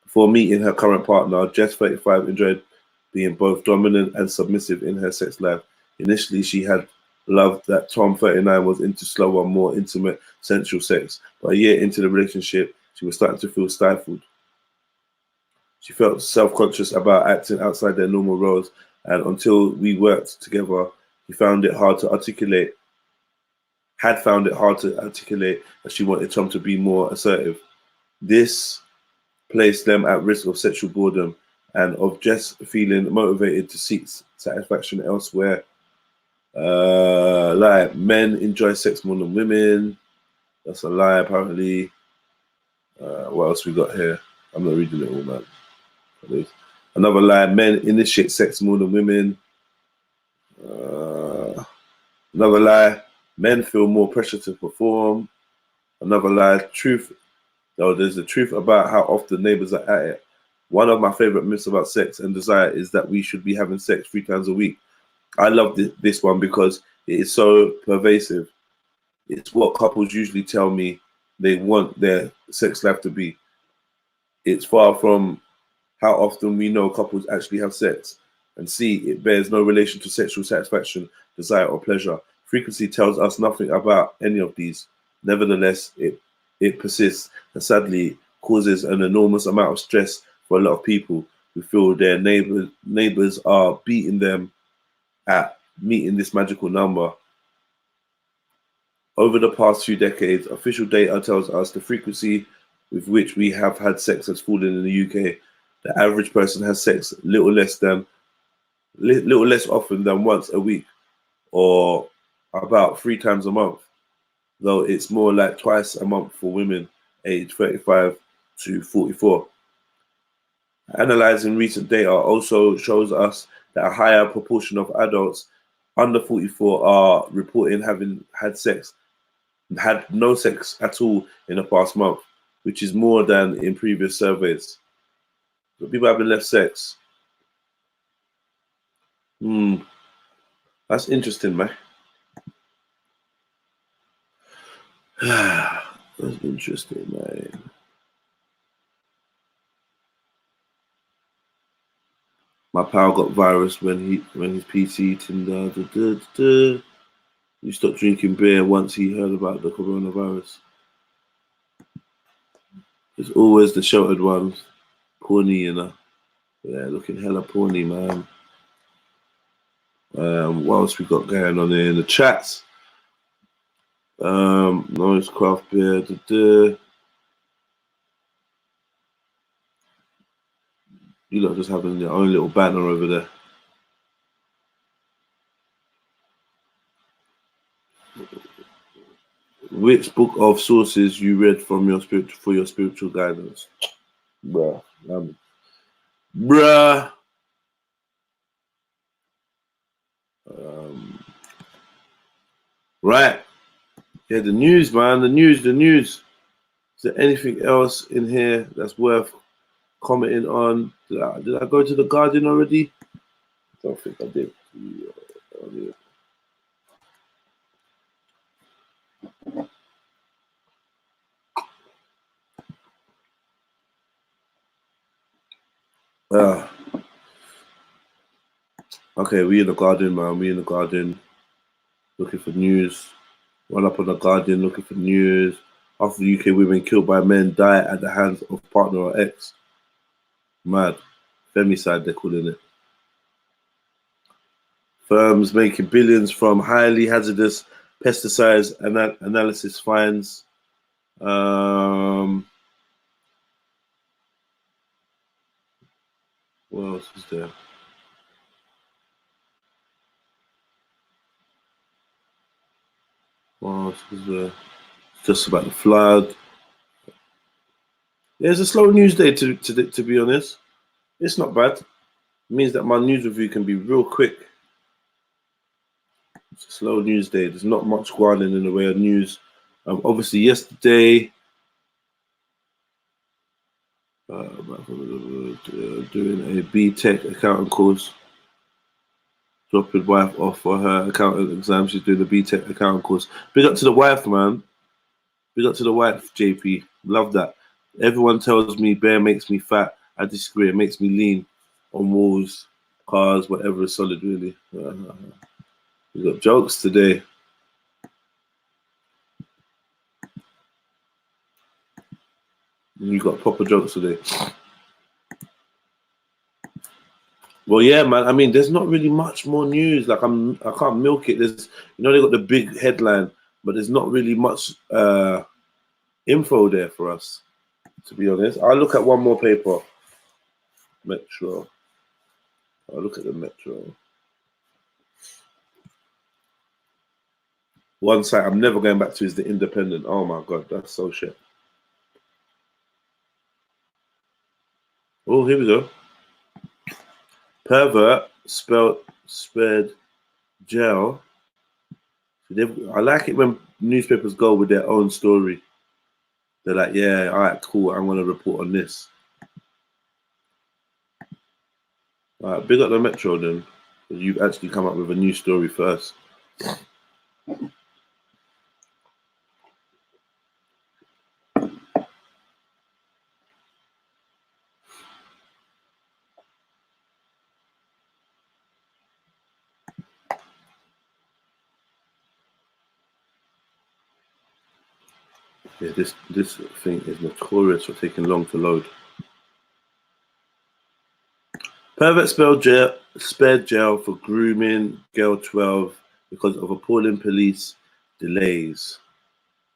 Before meeting her current partner, Jess, 35, enjoyed being both dominant and submissive in her sex life. Initially, she had loved that Tom, 39, was into slower, more intimate, sensual sex. But a year into the relationship, she was starting to feel stifled. She felt self-conscious about acting outside their normal roles, and until we worked together, he found it hard to articulate that she wanted Tom to be more assertive. This placed them at risk of sexual boredom and of Jess feeling motivated to seek satisfaction elsewhere. Lie. Men enjoy sex more than women. That's a lie, apparently. What else we got here? I'm not reading it all, man. Another lie. Men initiate sex more than women. Another lie. Men feel more pressure to perform. Another lie. Truth. No, there's the truth about how often neighbors are at it. One of my favorite myths about sex and desire is that we should be having sex 3 times a week. I love this one because it is so pervasive. It's what couples usually tell me they want their sex life to be. It's far from how often we know couples actually have sex. And C, it bears no relation to sexual satisfaction, desire, or pleasure. Frequency tells us nothing about any of these. Nevertheless, it persists and sadly causes an enormous amount of stress for a lot of people who feel their neighbors are beating them at meeting this magical number. Over the past few decades, official data tells us the frequency with which we have had sex has fallen in the UK. The average person has sex little less often than once a week, or about 3 times a month, though it's more like twice a month for women aged 35 to 44. Analyzing recent data also shows us that a higher proportion of adults under 44 are reporting having had no sex at all in the past month. which is more than in previous surveys. So people having less sex. That's interesting, man. That's interesting, man. My pal got virus when his PC eating. He stopped drinking beer once he heard about the coronavirus. It's always the sheltered ones, porny, you know. Yeah, looking hella porny, man. What else we got going on here in the chats? Noise craft beer. You lot just having your own little banner over there. Which book of sources you read from your spiritual guidance? Bruh. Right. Yeah, the news, man. The news. Is there anything else in here that's worth commenting on? Did I go to the Guardian already? I don't think I did. Okay, we in the Guardian, man. We in the Guardian looking for news. Run up on the Guardian looking for news. After UK women killed by men die at the hands of partner or ex. Mad. Femicide, they're calling it. Firms making billions from highly hazardous pesticides analysis finds. What else is there? What else is there? It's just about the flood. Yeah, it's a slow news day to be honest. It's not bad. It means that my news review can be real quick. It's a slow news day. There's not much going on in the way of news. Obviously, yesterday, doing a BTEC accounting course. Dropping wife off for her accounting exam. She's doing the BTEC accounting course. Big up to the wife, man. Big up to the wife, JP. Love that. Everyone tells me bear makes me fat. I disagree. It makes me lean on walls, cars, whatever is solid, really. We got jokes today. You got proper jokes today. Well, yeah, man. I mean, there's not really much more news. Like, I can't milk it. There's, they got the big headline, but there's not really much info there for us, to be honest. I'll look at one more paper. Metro. I'll look at the Metro. One site I'm never going back to is the Independent. Oh my God, that's so shit. Oh, here we go. Pervert spared jail. I like it when newspapers go with their own story. They're like, yeah, all right, cool. I'm going to report on this. All right, big up the Metro then. You've actually come up with a new story first. Yeah, this thing is notorious for taking long to load. Pervert spared jail for grooming girl 12 because of appalling police delays.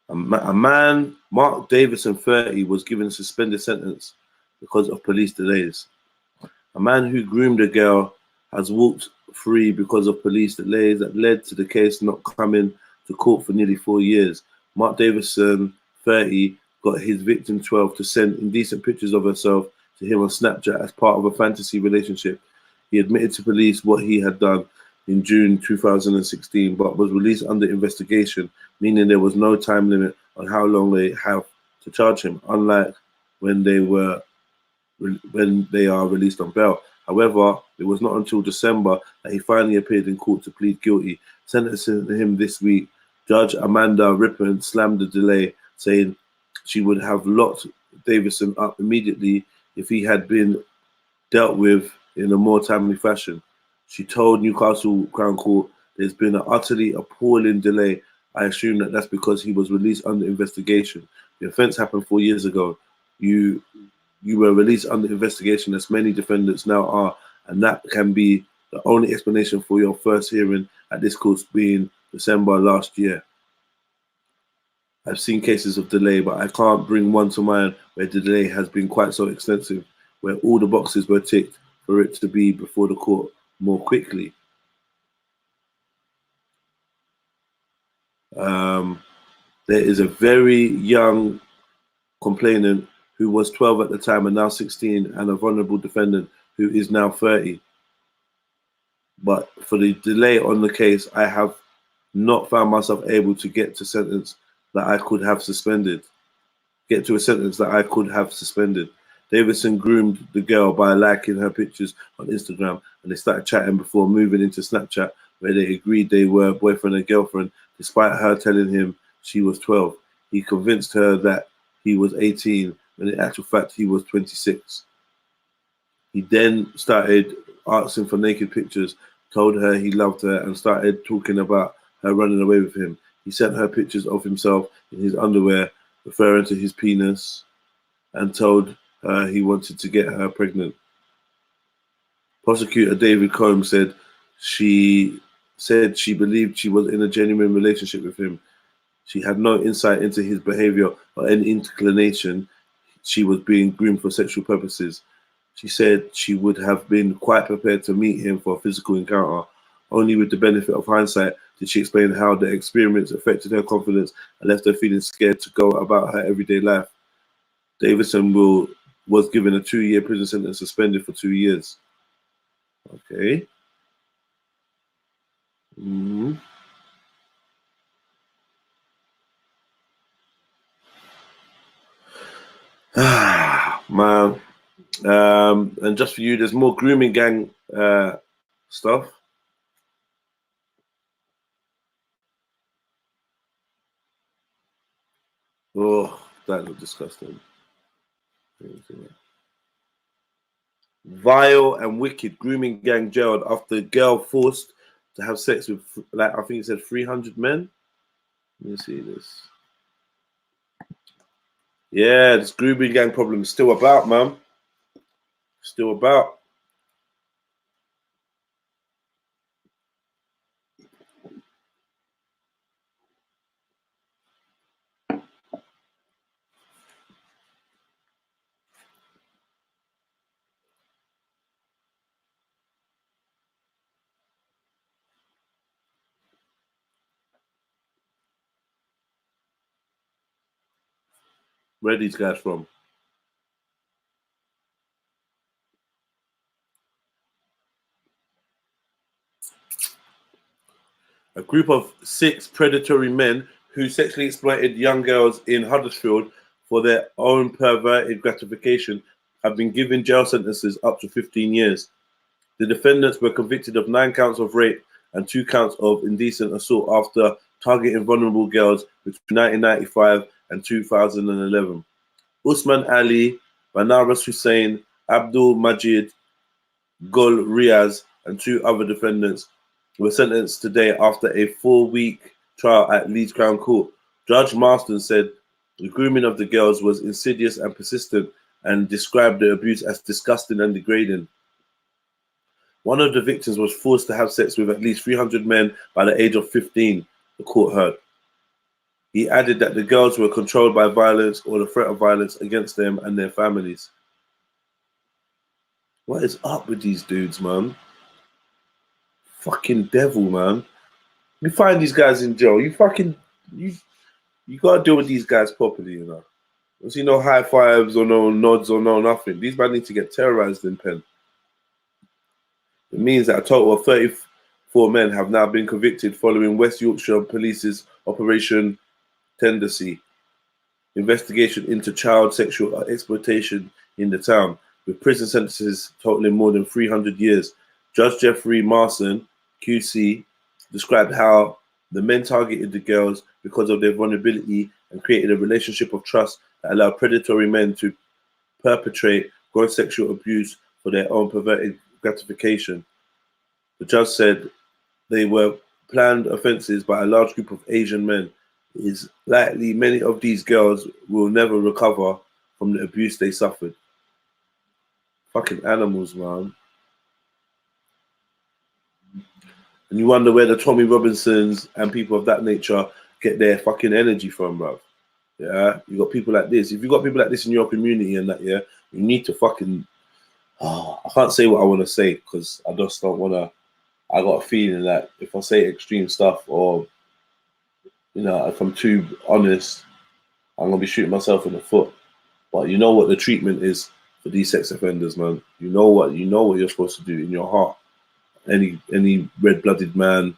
A man, Mark Davison, 30, was given a suspended sentence because of police delays. A man who groomed a girl has walked free because of police delays that led to the case not coming to court for nearly 4 years. Mark Davison, 30, got his victim 12 to send indecent pictures of herself to him on Snapchat as part of a fantasy relationship. He admitted to police what he had done in June 2016, but was released under investigation, meaning there was no time limit on how long they have to charge him, unlike when they are released on bail. However, it was not until December that he finally appeared in court to plead guilty, sentencing him this week. Judge Amanda Rippon slammed the delay, saying she would have locked Davison up immediately if he had been dealt with in a more timely fashion. She told Newcastle Crown Court, "There's been an utterly appalling delay. I assume that that's because he was released under investigation. The offence happened 4 years ago. You were released under investigation, as many defendants now are, and that can be the only explanation for your first hearing at this court being December last year. I've seen cases of delay, but I can't bring one to mind where the delay has been quite so extensive, where all the boxes were ticked for it to be before the court more quickly." There is a very young complainant who was 12 at the time and now 16, and a vulnerable defendant who is now 30. But for the delay on the case, I have not found myself able to get to a sentence that I could have suspended. Davison groomed the girl by liking her pictures on Instagram, and they started chatting before moving into Snapchat, where they agreed they were boyfriend and girlfriend, despite her telling him she was 12. He convinced her that he was 18, when in actual fact he was 26. He then started asking for naked pictures, told her he loved her, and started talking about her running away with him. He sent her pictures of himself in his underwear, referring to his penis, and told her he wanted to get her pregnant. Prosecutor David Combs said she believed she was in a genuine relationship with him. She had no insight into his behavior or any inclination she was being groomed for sexual purposes. She said she would have been quite prepared to meet him for a physical encounter. Only with the benefit of hindsight did she explain how the experience affected her confidence and left her feeling scared to go about her everyday life. Davison was given a 2-year prison sentence, suspended for 2 years. Okay. Man. And just for you, there's more grooming gang stuff. Oh, that looked disgusting. Vile and wicked grooming gang jailed after girl forced to have sex with, like, I think it said 300 men. Let me see this. Yeah, this grooming gang problem is still about, man. Still about. Where are these guys from? A group of 6 predatory men who sexually exploited young girls in Huddersfield for their own perverted gratification have been given jail sentences up to 15 years. The defendants were convicted of 9 counts of rape and 2 counts of indecent assault after targeting vulnerable girls between 1995 and 2011. Usman Ali, Banaras Hussein, Abdul Majid, Gul Riaz, and 2 other defendants were sentenced today after a 4-week trial at Leeds Crown Court. Judge Marston said the grooming of the girls was insidious and persistent, and described the abuse as disgusting and degrading. One of the victims was forced to have sex with at least 300 men by the age of 15, the court heard. He added that the girls were controlled by violence or the threat of violence against them and their families. What is up with these dudes, man? Fucking devil, man. You find these guys in jail, you gotta deal with these guys properly, you know. Don't see no high fives or no nods or no nothing. These men need to get terrorized in pen. It means that a total of 34 men have now been convicted following West Yorkshire Police's Operation Tendency. investigation into child sexual exploitation in the town, with prison sentences totaling more than 300 years. Judge Jeffrey Marson, QC, described how the men targeted the girls because of their vulnerability and created a relationship of trust that allowed predatory men to perpetrate gross sexual abuse for their own perverted gratification. The judge said they were planned offences by a large group of Asian men. It is likely many of these girls will never recover from the abuse they suffered. Fucking animals, man. And you wonder where the Tommy Robinsons and people of that nature get their fucking energy from, bruv. Yeah, you got people like this. If you got people like this in your community and that, yeah, you need to fucking. Oh, I can't say what I want to say because I just don't want to. I got a feeling that if I say extreme stuff or, you know, if I'm too honest, I'm gonna be shooting myself in the foot. But you know what the treatment is for these sex offenders, man. You know what you're supposed to do in your heart. Any red-blooded man,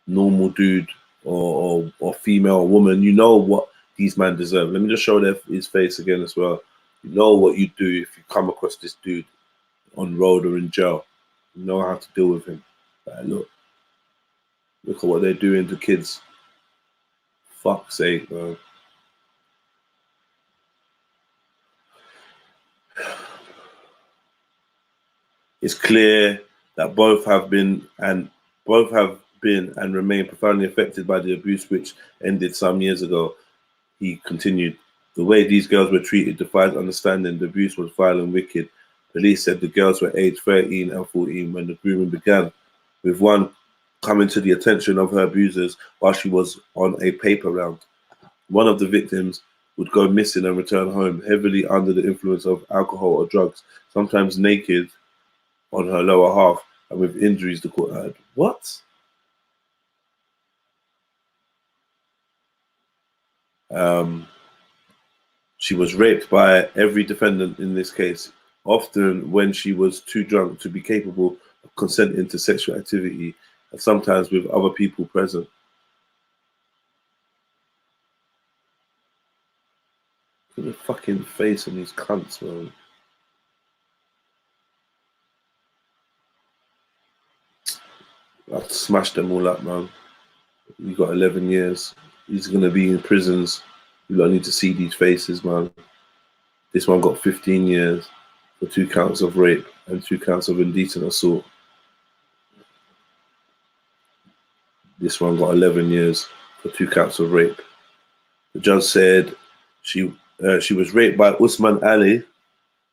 normal dude, or female or woman, you know what these men deserve. Let me just show his face again as well. You know what you do if you come across this dude on road or in jail. You know how to deal with him. Like, look at what they're doing to kids. Fuck's sake, man. It's clear that both have been and remain profoundly affected by the abuse which ended some years ago. He continued, the way these girls were treated defies understanding. The abuse was vile and wicked. Police said the girls were aged 13 and 14 when the grooming began, with one coming to the attention of her abusers while she was on a paper round. One of the victims would go missing and return home heavily under the influence of alcohol or drugs, sometimes naked on her lower half and with injuries the court had. What? She was raped by every defendant in this case, often when she was too drunk to be capable of consenting to sexual activity, and sometimes with other people present. Look at the fucking face on these cunts, man. I've smashed them all up, man. You got 11 years. He's gonna be in prisons. You don't need to see these faces, man. This one got 15 years for 2 counts of rape and 2 counts of indecent assault. This one got 11 years for 2 counts of rape. The judge said she was raped by Usman Ali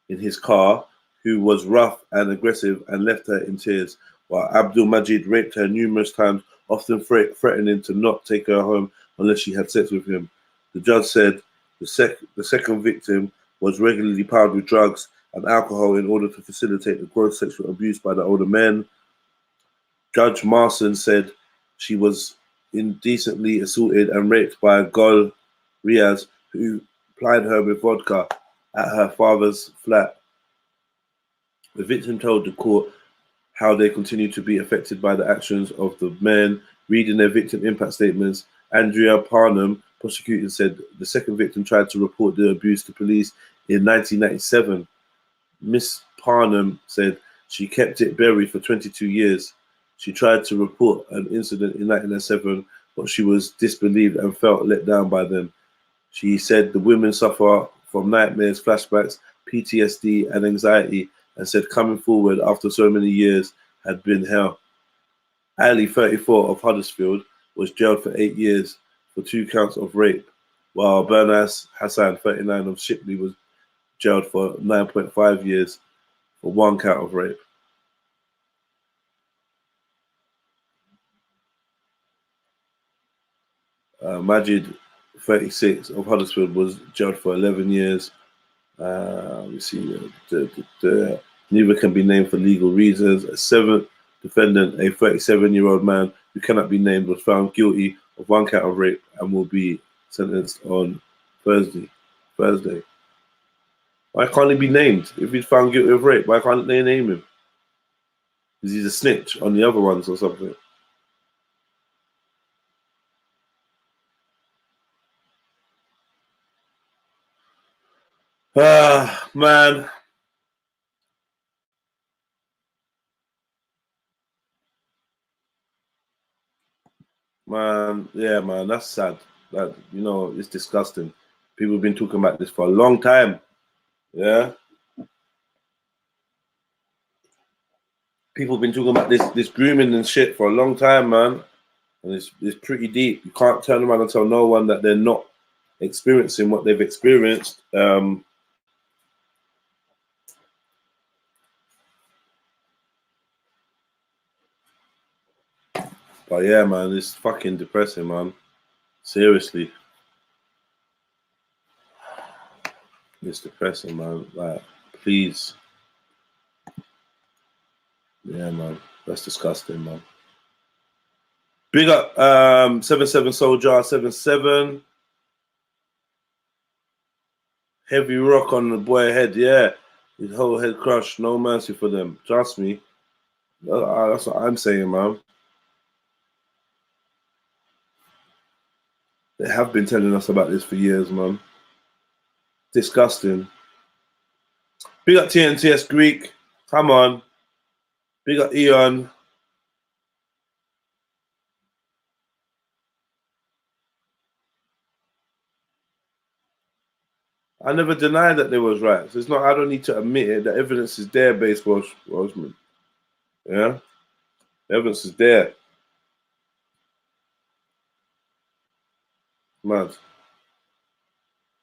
in his car, who was rough and aggressive and left her in tears, while Abdul Majid raped her numerous times, often threatening to not take her home unless she had sex with him. The judge said the second victim was regularly powdered with drugs and alcohol in order to facilitate the gross sexual abuse by the older men. Judge Marson said she was indecently assaulted and raped by Gul Riaz, who plied her with vodka at her father's flat. The victim told the court how they continue to be affected by the actions of the men. Reading their victim impact statements, Andrea Parnham, prosecutor, said the second victim tried to report the abuse to police in 1997. Miss Parnham said she kept it buried for 22 years. She tried to report an incident in 1997, but she was disbelieved and felt let down by them. She said the women suffer from nightmares, flashbacks, PTSD, and anxiety, and said coming forward after so many years had been hell. Ali, 34, of Huddersfield, was jailed for 8 years for 2 counts of rape, while Bernas Hassan, 39, of Shipley, was jailed for 9.5 years for 1 count of rape. Majid, 36, of Huddersfield, was jailed for 11 years. We see neither can be named for legal reasons. A 7th defendant, a 37-year-old man who cannot be named, was found guilty of 1 count of rape and will be sentenced on Thursday. Why can't he be named? If he's found guilty of rape, why can't they name him? Is he a snitch on the other ones or something? Man. Man, yeah, man, that's sad. That, you know, it's disgusting. People have been talking about this for a long time. Yeah. People have been talking about this grooming and shit for a long time, man. And it's pretty deep. You can't turn around and tell no one that they're not experiencing what they've experienced. But yeah, man, it's fucking depressing, man. Seriously. It's depressing, man. Like, please. Yeah, man. That's disgusting, man. Big up 77 Soldier 77. Heavy rock on the boy head, yeah. His whole head crushed. No mercy for them. Trust me. That's what I'm saying, man. They have been telling us about this for years, man. Disgusting. Big up TNTS Greek. Come on. Big up Eon. I never denied that there was riots. It's not. I don't need to admit it. The evidence is there, baseball Roseman. Yeah, the evidence is there. Mad.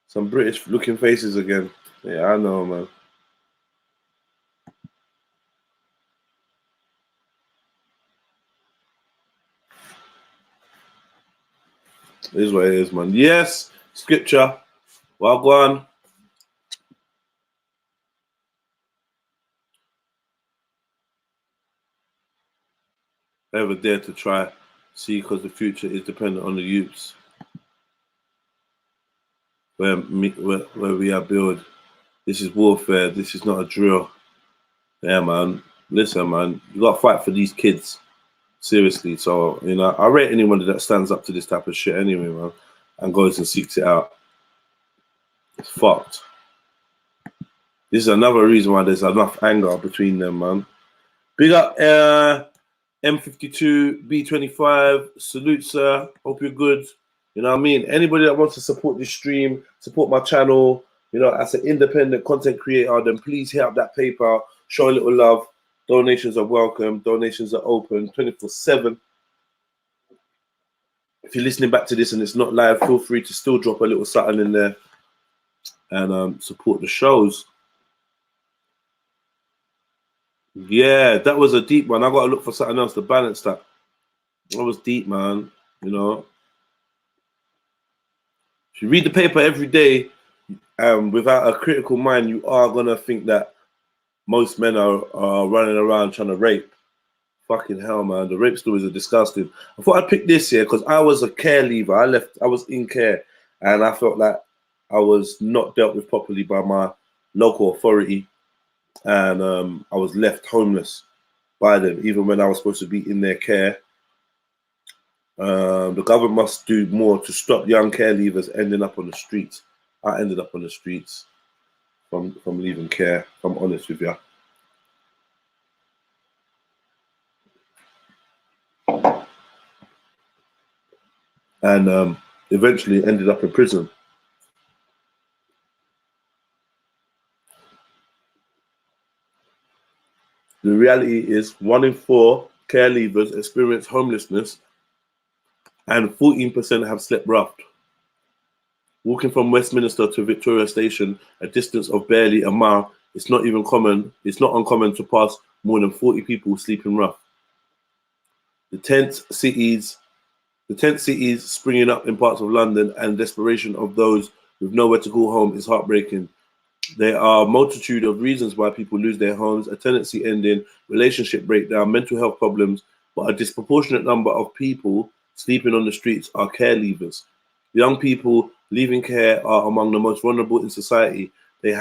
Some British-looking faces again. Yeah, I know, man. It is what it is, man. Yes, scripture. Well, go on. Ever dare to try, see, because the future is dependent on the youths. Where we are built. This is warfare. This is not a drill. Yeah, man. Listen, man. You got to fight for these kids. Seriously. So, you know, I rate anyone that stands up to this type of shit anyway, man, and goes and seeks it out. It's fucked. This is another reason why there's enough anger between them, man. Big up M52, B25. Salute, sir. Hope you're good. You know what I mean? Anybody that wants to support this stream, support my channel, you know, as an independent content creator, then please hit up that PayPal, show a little love. Donations are welcome. Donations are open 24/7. If you're listening back to this and it's not live, feel free to still drop a little something in there and support the shows. Yeah, that was a deep one. I got to look for something else to balance that. That was deep, man. You know, if you read the paper every day without a critical mind, you are going to think that most men are running around trying to rape. Fucking hell, man. The rape stories are disgusting. I thought I'd pick this here because I was a care leaver. I was in care, and I felt like I was not dealt with properly by my local authority, and I was left homeless by them, even when I was supposed to be in their care. The government must do more to stop young care leavers ending up on the streets. I ended up on the streets from leaving care, if I'm honest with you. And eventually ended up in prison. The reality is 1 in 4 care leavers experience homelessness and 14% have slept rough. Walking from Westminster to Victoria Station, a distance of barely a mile, it's not uncommon to pass more than 40 people sleeping rough. The tent cities springing up in parts of London and desperation of those with nowhere to call home is heartbreaking. There are a multitude of reasons why people lose their homes: a tenancy ending, relationship breakdown, mental health problems, but a disproportionate number of people sleeping on the streets are care leavers. Young people leaving care are among the most vulnerable in society. They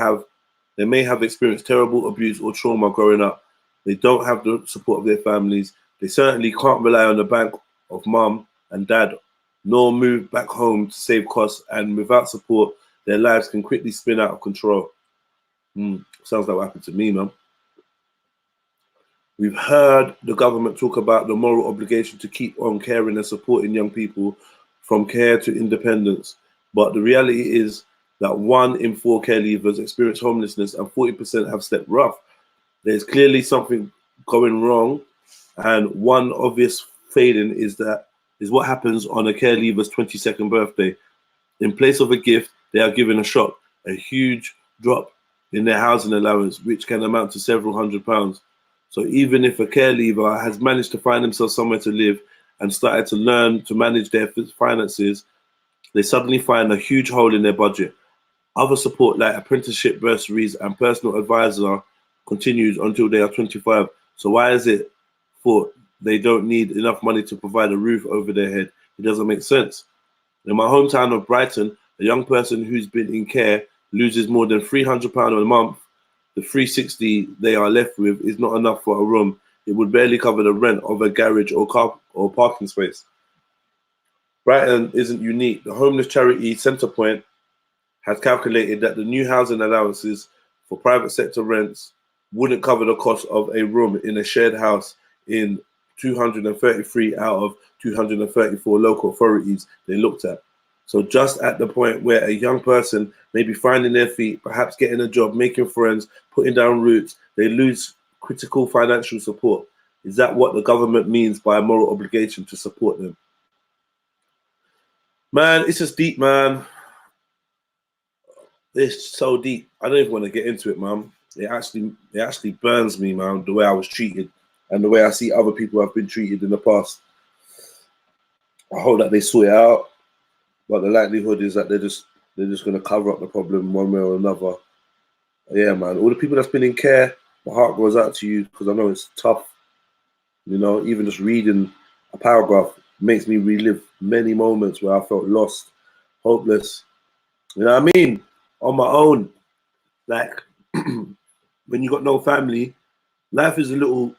may have experienced terrible abuse or trauma growing up. They don't have the support of their families. They certainly can't rely on the bank of mum and dad, nor move back home to save costs, and without support, their lives can quickly spin out of control. Sounds like what happened to me, man. We've heard the government talk about the moral obligation to keep on caring and supporting young people from care to independence. But the reality is that 1 in 4 care leavers experience homelessness and 40% have slept rough. There's clearly something going wrong. And one obvious failing is what happens on a care leaver's 22nd birthday. In place of a gift, they are given a shock, a huge drop in their housing allowance, which can amount to several £100s. So even if a care leaver has managed to find themselves somewhere to live and started to learn to manage their finances, they suddenly find a huge hole in their budget. Other support like apprenticeship bursaries and personal advisor continues until they are 25. So why is it thought they don't need enough money to provide a roof over their head? It doesn't make sense. In my hometown of Brighton, a young person who's been in care loses more than £300 a month. The £360 they are left with is not enough for a room. It would barely cover the rent of a garage or car or parking space. Brighton isn't unique. The homeless charity Centrepoint has calculated that the new housing allowances for private sector rents wouldn't cover the cost of a room in a shared house in 233 out of 234 local authorities they looked at. So just at the point where a young person may be finding their feet, perhaps getting a job, making friends, putting down roots, they lose critical financial support. Is that what the government means by a moral obligation to support them? Man, it's just deep, man. It's so deep. I don't even want to get into it, man. It actually burns me, man, the way I was treated and the way I see other people have been treated in the past. I hope that they sort it out, but the likelihood is that they're just going to cover up the problem one way or another. Yeah, man. All the people that's been in care, my heart goes out to you because I know it's tough. You know, even just reading a paragraph makes me relive many moments where I felt lost, hopeless. You know what I mean? On my own. Like, when you got no family, life is a little,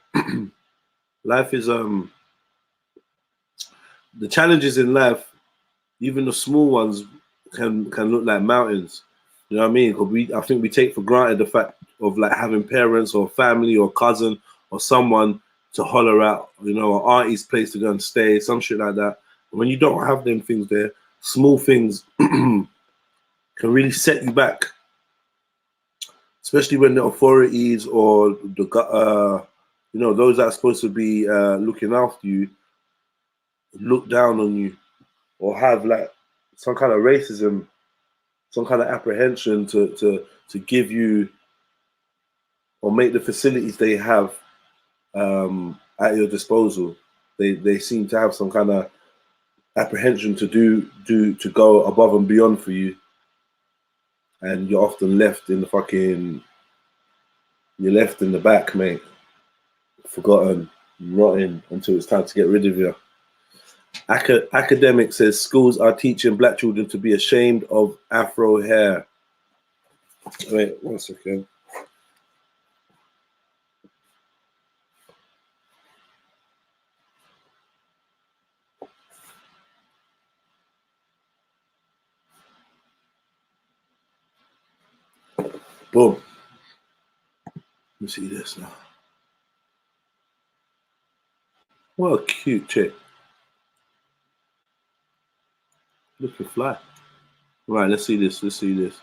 life is, the challenges in life, even the small ones can look like mountains. You know what I mean? Because I think we take for granted the fact of like having parents or family or cousin or someone to holler out, you know, an auntie's place to go and stay, some shit like that. But when you don't have them things there, small things can really set you back. Especially when the authorities or the you know, those that are supposed to be looking after you look down on you or have like some kind of racism, some kind of apprehension to give you or make the facilities they have at your disposal. They seem to have some kind of apprehension to go above and beyond for you, and you're often left in the fucking. You're left in the back, mate. Forgotten, rotting until it's time to get rid of you. Academic says schools are teaching black children to be ashamed of afro hair. Wait, 1 second. Boom. Let me see this now. What a cute chick. Looking fly. Right, let's see this. Let's see this.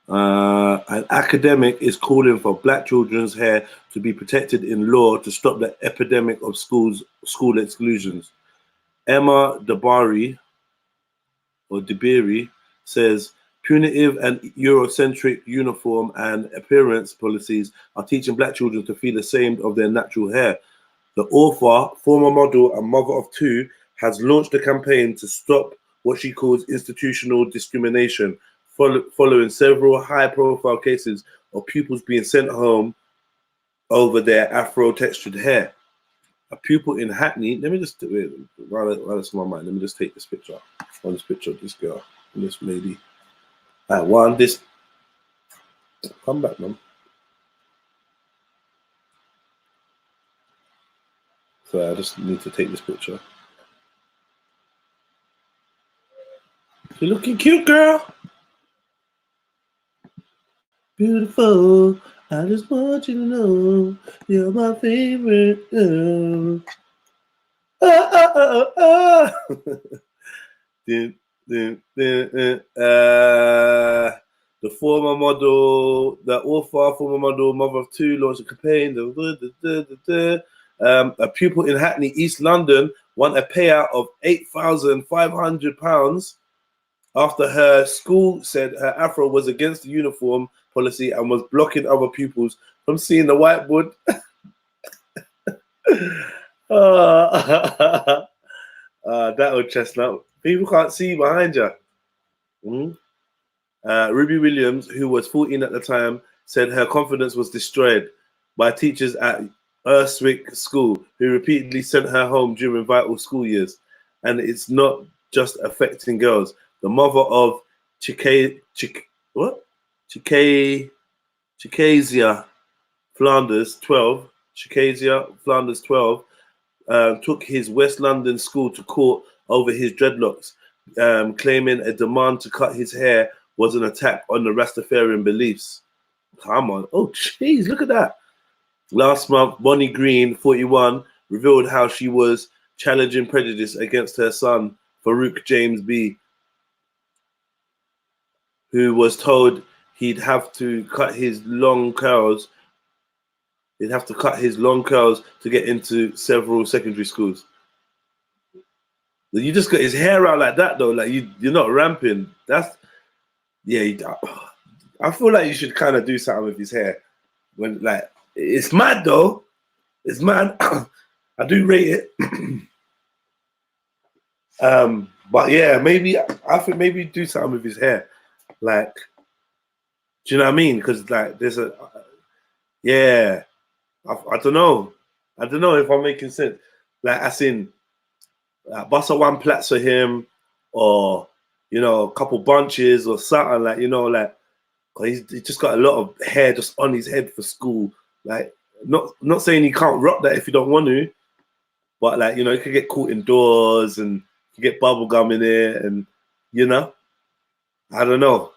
An academic is calling for black children's hair to be protected in law to stop the epidemic of school exclusions. Emma Dabari says punitive and Eurocentric uniform and appearance policies are teaching black children to feel ashamed of their natural hair. The author, former model and mother of 2, has launched a campaign to stop what she calls institutional discrimination, following several high-profile cases of pupils being sent home over their afro-textured hair. A pupil in Hackney, let me just, while it's in my mind, let me just take this picture. On this picture of this girl and this lady. Come back, man. So I just need to take this picture. You're looking cute, girl. Beautiful. I just want you to know you're my favorite girl. Ah, ah, ah, ah, ah. Dun, dun, dun, dun. The former model, the author, former model, mother of two, launched a campaign. A pupil in Hackney, East London, won a payout of £8,500 after her school said her afro was against the uniform policy and was blocking other pupils from seeing the whiteboard. That old chestnut. People can't see behind you. Ruby Williams, who was 14 at the time, said her confidence was destroyed by teachers at Urswick School who repeatedly sent her home during vital school years. And it's not just affecting girls. The mother of Chikasia Flanders, 12, took his West London school to court over his dreadlocks, claiming a demand to cut his hair was an attack on the Rastafarian beliefs. Come on. Oh, jeez, look at that. Last month, Bonnie Green, 41, revealed how she was challenging prejudice against her son, Farouk James B., who was told he'd have to cut his long curls. He'd have to cut his long curls to get into several secondary schools. You just got his hair out like that, though. Like you're not ramping. That's I feel like you should kind of do something with his hair. When like it's mad though. It's mad. I do rate it. But yeah, maybe I think maybe do something with his hair. Like, do you know what I mean? Because like there's a I don't know. I don't know if I'm making sense. Like, as in, bust a one plats for him, or a couple bunches or something. Like, like he's just got a lot of hair just on his head for school. Like, not saying he can't rock that if you don't want to, but like you could get caught indoors and you get bubble gum in it, and I don't know.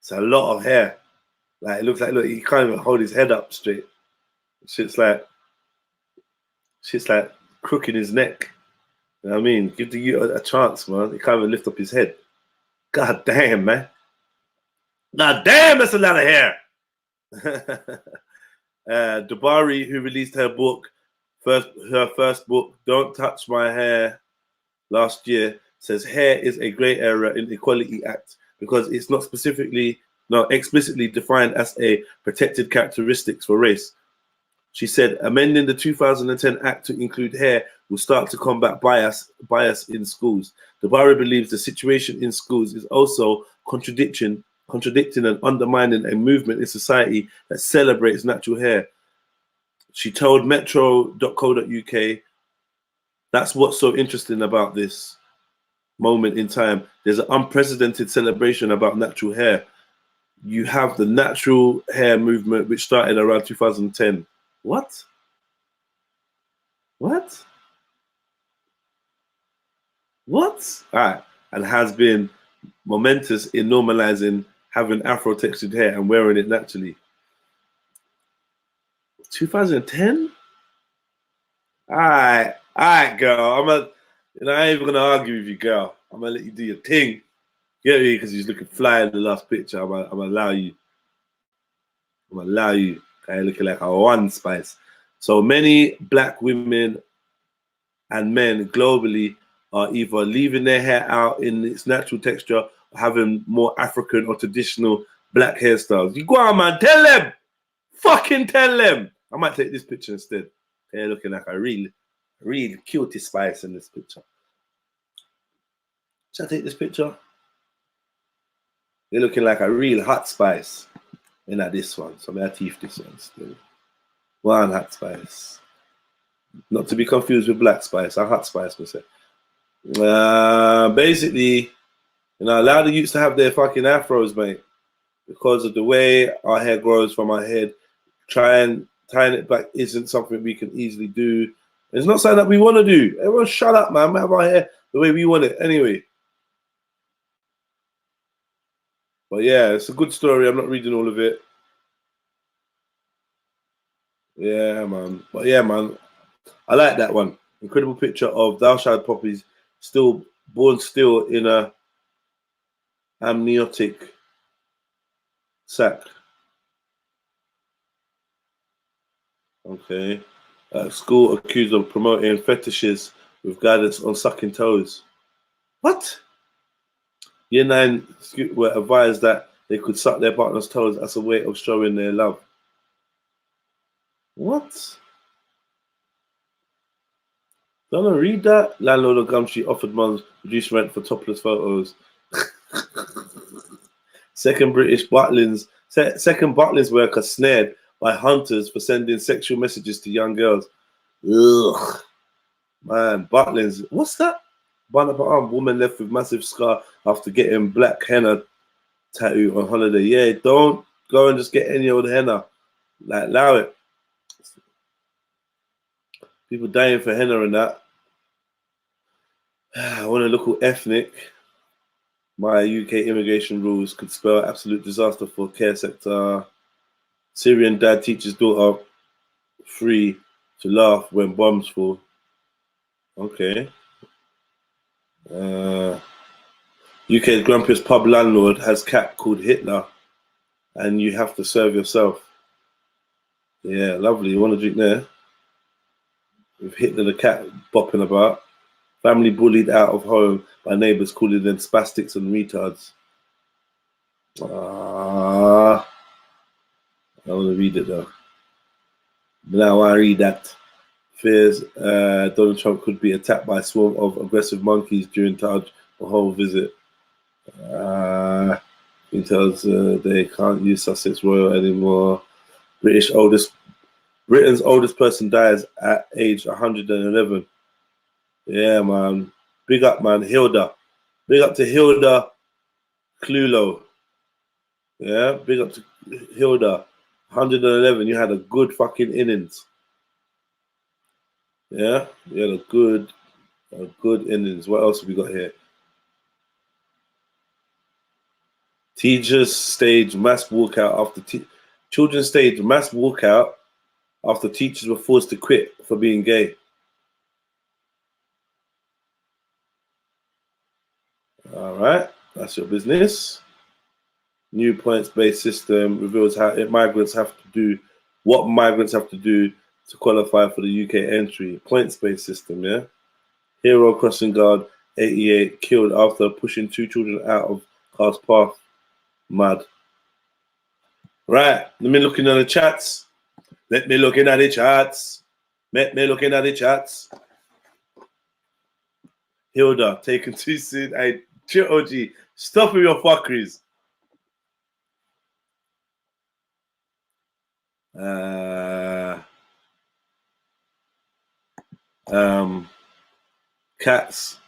It's a lot of hair. Like, it looks like he can't even hold his head up straight. Shit's like crooking his neck. You know what I mean? Give the youth a chance, man. He can't even lift up his head. God damn, man. God damn, that's a lot of hair. Dabari, who released her first book, Don't Touch My Hair, last year, says hair is a grey area in the Equality Act because it's not explicitly defined as a protected characteristics for race. She said amending the 2010 Act to include hair will start to combat bias in schools. Dabari believes the situation in schools is also contradicting and undermining a movement in society that celebrates natural hair. She told metro.co.uk, that's what's so interesting about this moment in time. There's an unprecedented celebration about natural hair. You have the natural hair movement, which started around 2010. What? All right. And has been momentous in normalizing having Afro textured hair and wearing it naturally. 2010? All right, girl. I ain't even gonna argue with you, girl. I'm gonna let you do your thing. Get me, because he's looking fly in the last picture. I'm gonna allow you. Okay, looking like a one spice. So many black women and men globally are either leaving their hair out in its natural texture or having more African or traditional black hairstyles. You go on, man. Tell them. Fucking tell them. I might take this picture instead. Okay, looking like a real cutie spice in this picture. Should I take this picture? They're looking like a real hot spice. And not this one. So I'm going to teeth this one still. One hot spice. Not to be confused with black spice. A hot spice, we say. Basically, allow the youths to have their fucking afros, mate. Because of the way our hair grows from our head. Tying it back isn't something we can easily do. It's not something that we want to do. Everyone shut up, man. We have our hair the way we want it anyway. But yeah, it's a good story. I'm not reading all of it. Yeah, man. But yeah, man, I like that one. Incredible picture of thou shalt poppies still born still in a amniotic sac. Okay. School accused of promoting fetishes with guidance on sucking toes. What? Year 9 were advised that they could suck their partner's toes as a way of showing their love. What? Don't I read that? Landlord of Gumtree offered mums reduced rent for topless photos. Second Butlins worker snared by hunters for sending sexual messages to young girls. Ugh. Man, Butlins. What's that? Bun up her arm. Woman left with massive scar after getting black henna tattoo on holiday. Yeah, don't go and just get any old henna. Like, allow it. People dying for henna and that. I want to look ethnic. My UK immigration rules could spell absolute disaster for care sector. Syrian dad teaches daughter free to laugh when bombs fall. Okay. UK's grumpiest pub landlord has cat called Hitler, and you have to serve yourself. Yeah, lovely. You want to drink there? With Hitler the cat bopping about. Family bullied out of home by neighbours calling them spastics and retards. I want to read it though. Now I read that. Fears Donald Trump could be attacked by a swarm of aggressive monkeys during Taj Mahal visit. He tells they can't use Sussex Royal anymore. Britain's oldest person dies at age 111. Yeah, man. Big up, man. Hilda. Big up to Hilda Clulo. Yeah, big up to Hilda. 111. You had a good fucking innings. Yeah, you had a good innings. What else have we got here? Teachers stage mass walkout after children stage mass walkout after teachers were forced to quit for being gay. All right, that's your business. New points-based system reveals how migrants have to do to qualify for the UK entry. Points-based system, yeah. Hero crossing guard 88 killed after pushing 2 children out of car's path. Mad. Right, let me looking at the chats. Let me looking at the chats. Let me looking at the chats. Hilda, taken too soon. I OG, stop with your fuckeries. Cats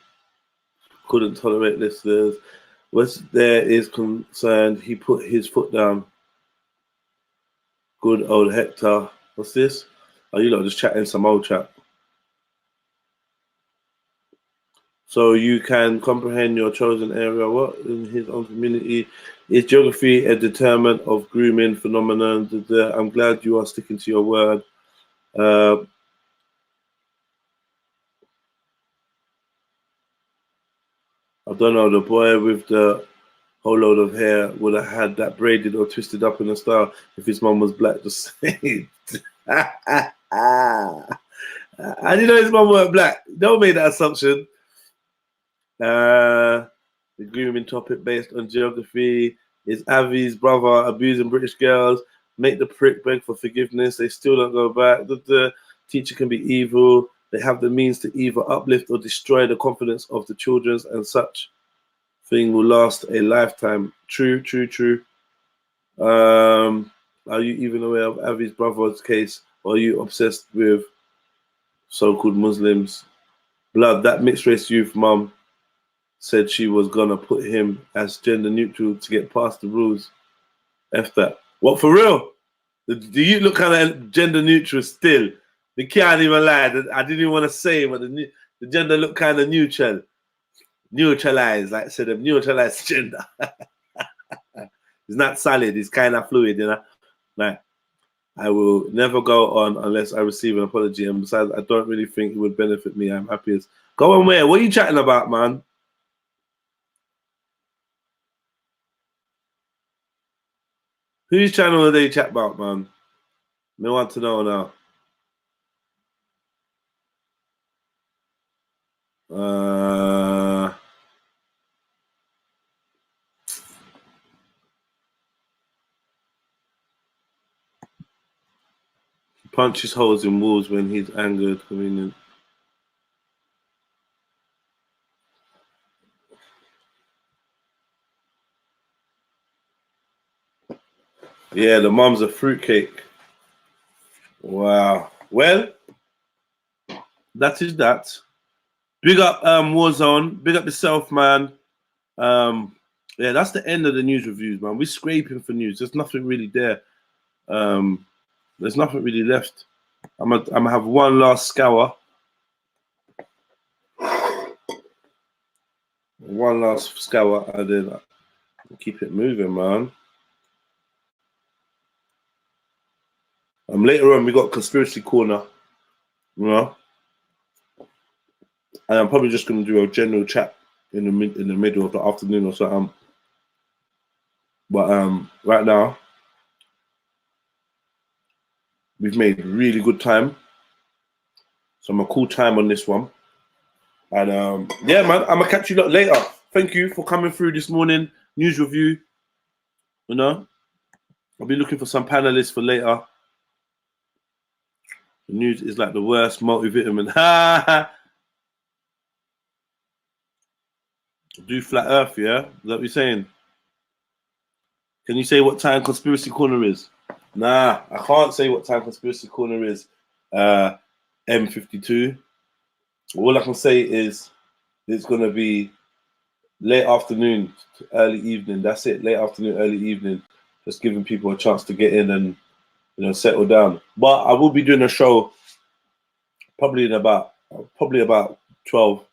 couldn't tolerate listeners. What's there is concerned, he put his foot down. Good old Hector. What's this? Oh, you lot just chatting some old chat. So you can comprehend your chosen area. What in his own community is geography a determinant of grooming phenomenon? I'm glad you are sticking to your word. I don't know. The boy with the whole load of hair would have had that braided or twisted up in a style if his mum was black. Just saying. I didn't know his mum weren't black. Don't make that assumption. The grooming topic based on geography is Avi's brother abusing British girls. Make the prick beg for forgiveness. They still don't go back. The teacher can be evil. They have the means to either uplift or destroy the confidence of the children, and such thing will last a lifetime. True. Are you even aware of Avi's brother's case, or are you obsessed with so-called Muslims? Blood, that mixed race youth mum said she was gonna put him as gender neutral to get past the rules. F that. What, for real? Do you look kind of gender neutral still? They can't even lie. I didn't even want to say, but the gender look kind of neutral. Neutralized, like I said, a neutralized gender. It's not solid, it's kind of fluid, you know. Like, I will never go on unless I receive an apology. And besides, I don't really think it would benefit me. I'm happy as... Go on where? What are you chatting about, man? Whose channel are they chat about, man? I want to know now. Punches holes in walls when he's angered. Convenient. Yeah, the mum's a fruitcake. Wow. Well, that is that. Big up Warzone. Big up yourself, man. Yeah, that's the end of the news reviews, man. We're scraping for news. There's nothing really there. There's nothing really left. I'm gonna have one last scour. One last scour, and then keep it moving, man. Later on, we got Conspiracy Corner, you know, and I'm probably just gonna do a general chat in the middle of the afternoon or something. But right now, we've made really good time, so I'm gonna call time on this one. And yeah, man, I'm gonna catch you later. Thank you for coming through this morning news review. You know, I'll be looking for some panelists for later. The news is like the worst multivitamin. Do flat Earth, yeah? Is that what you're saying? Can you say what time Conspiracy Corner is? Nah, I can't say what time Conspiracy Corner is. M52. All I can say is it's gonna be late afternoon, early evening. That's it. Late afternoon, early evening. Just giving people a chance to get in and, you know, settle down. But I will be doing a show probably about 12.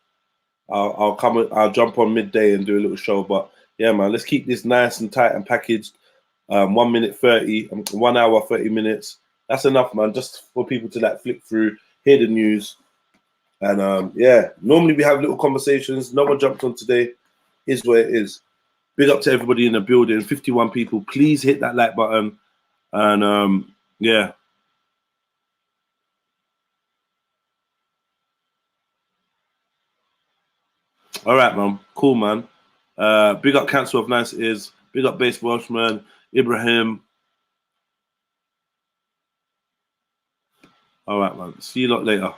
I'll jump on midday and do a little show. But yeah, man, let's keep this nice and tight and packaged. 1 minute 30, 1 hour 30 minutes. That's enough, man. Just for people to like flick through, hear the news, and yeah. Normally we have little conversations. No one jumped on today. Is what it is. Big up to everybody in the building. 51 people. Please hit that like button, and yeah. All right, man. Cool, man. Big up Council of Nice Ears. Big up Base Welshman, Ibrahim. All right, man. See you lot later.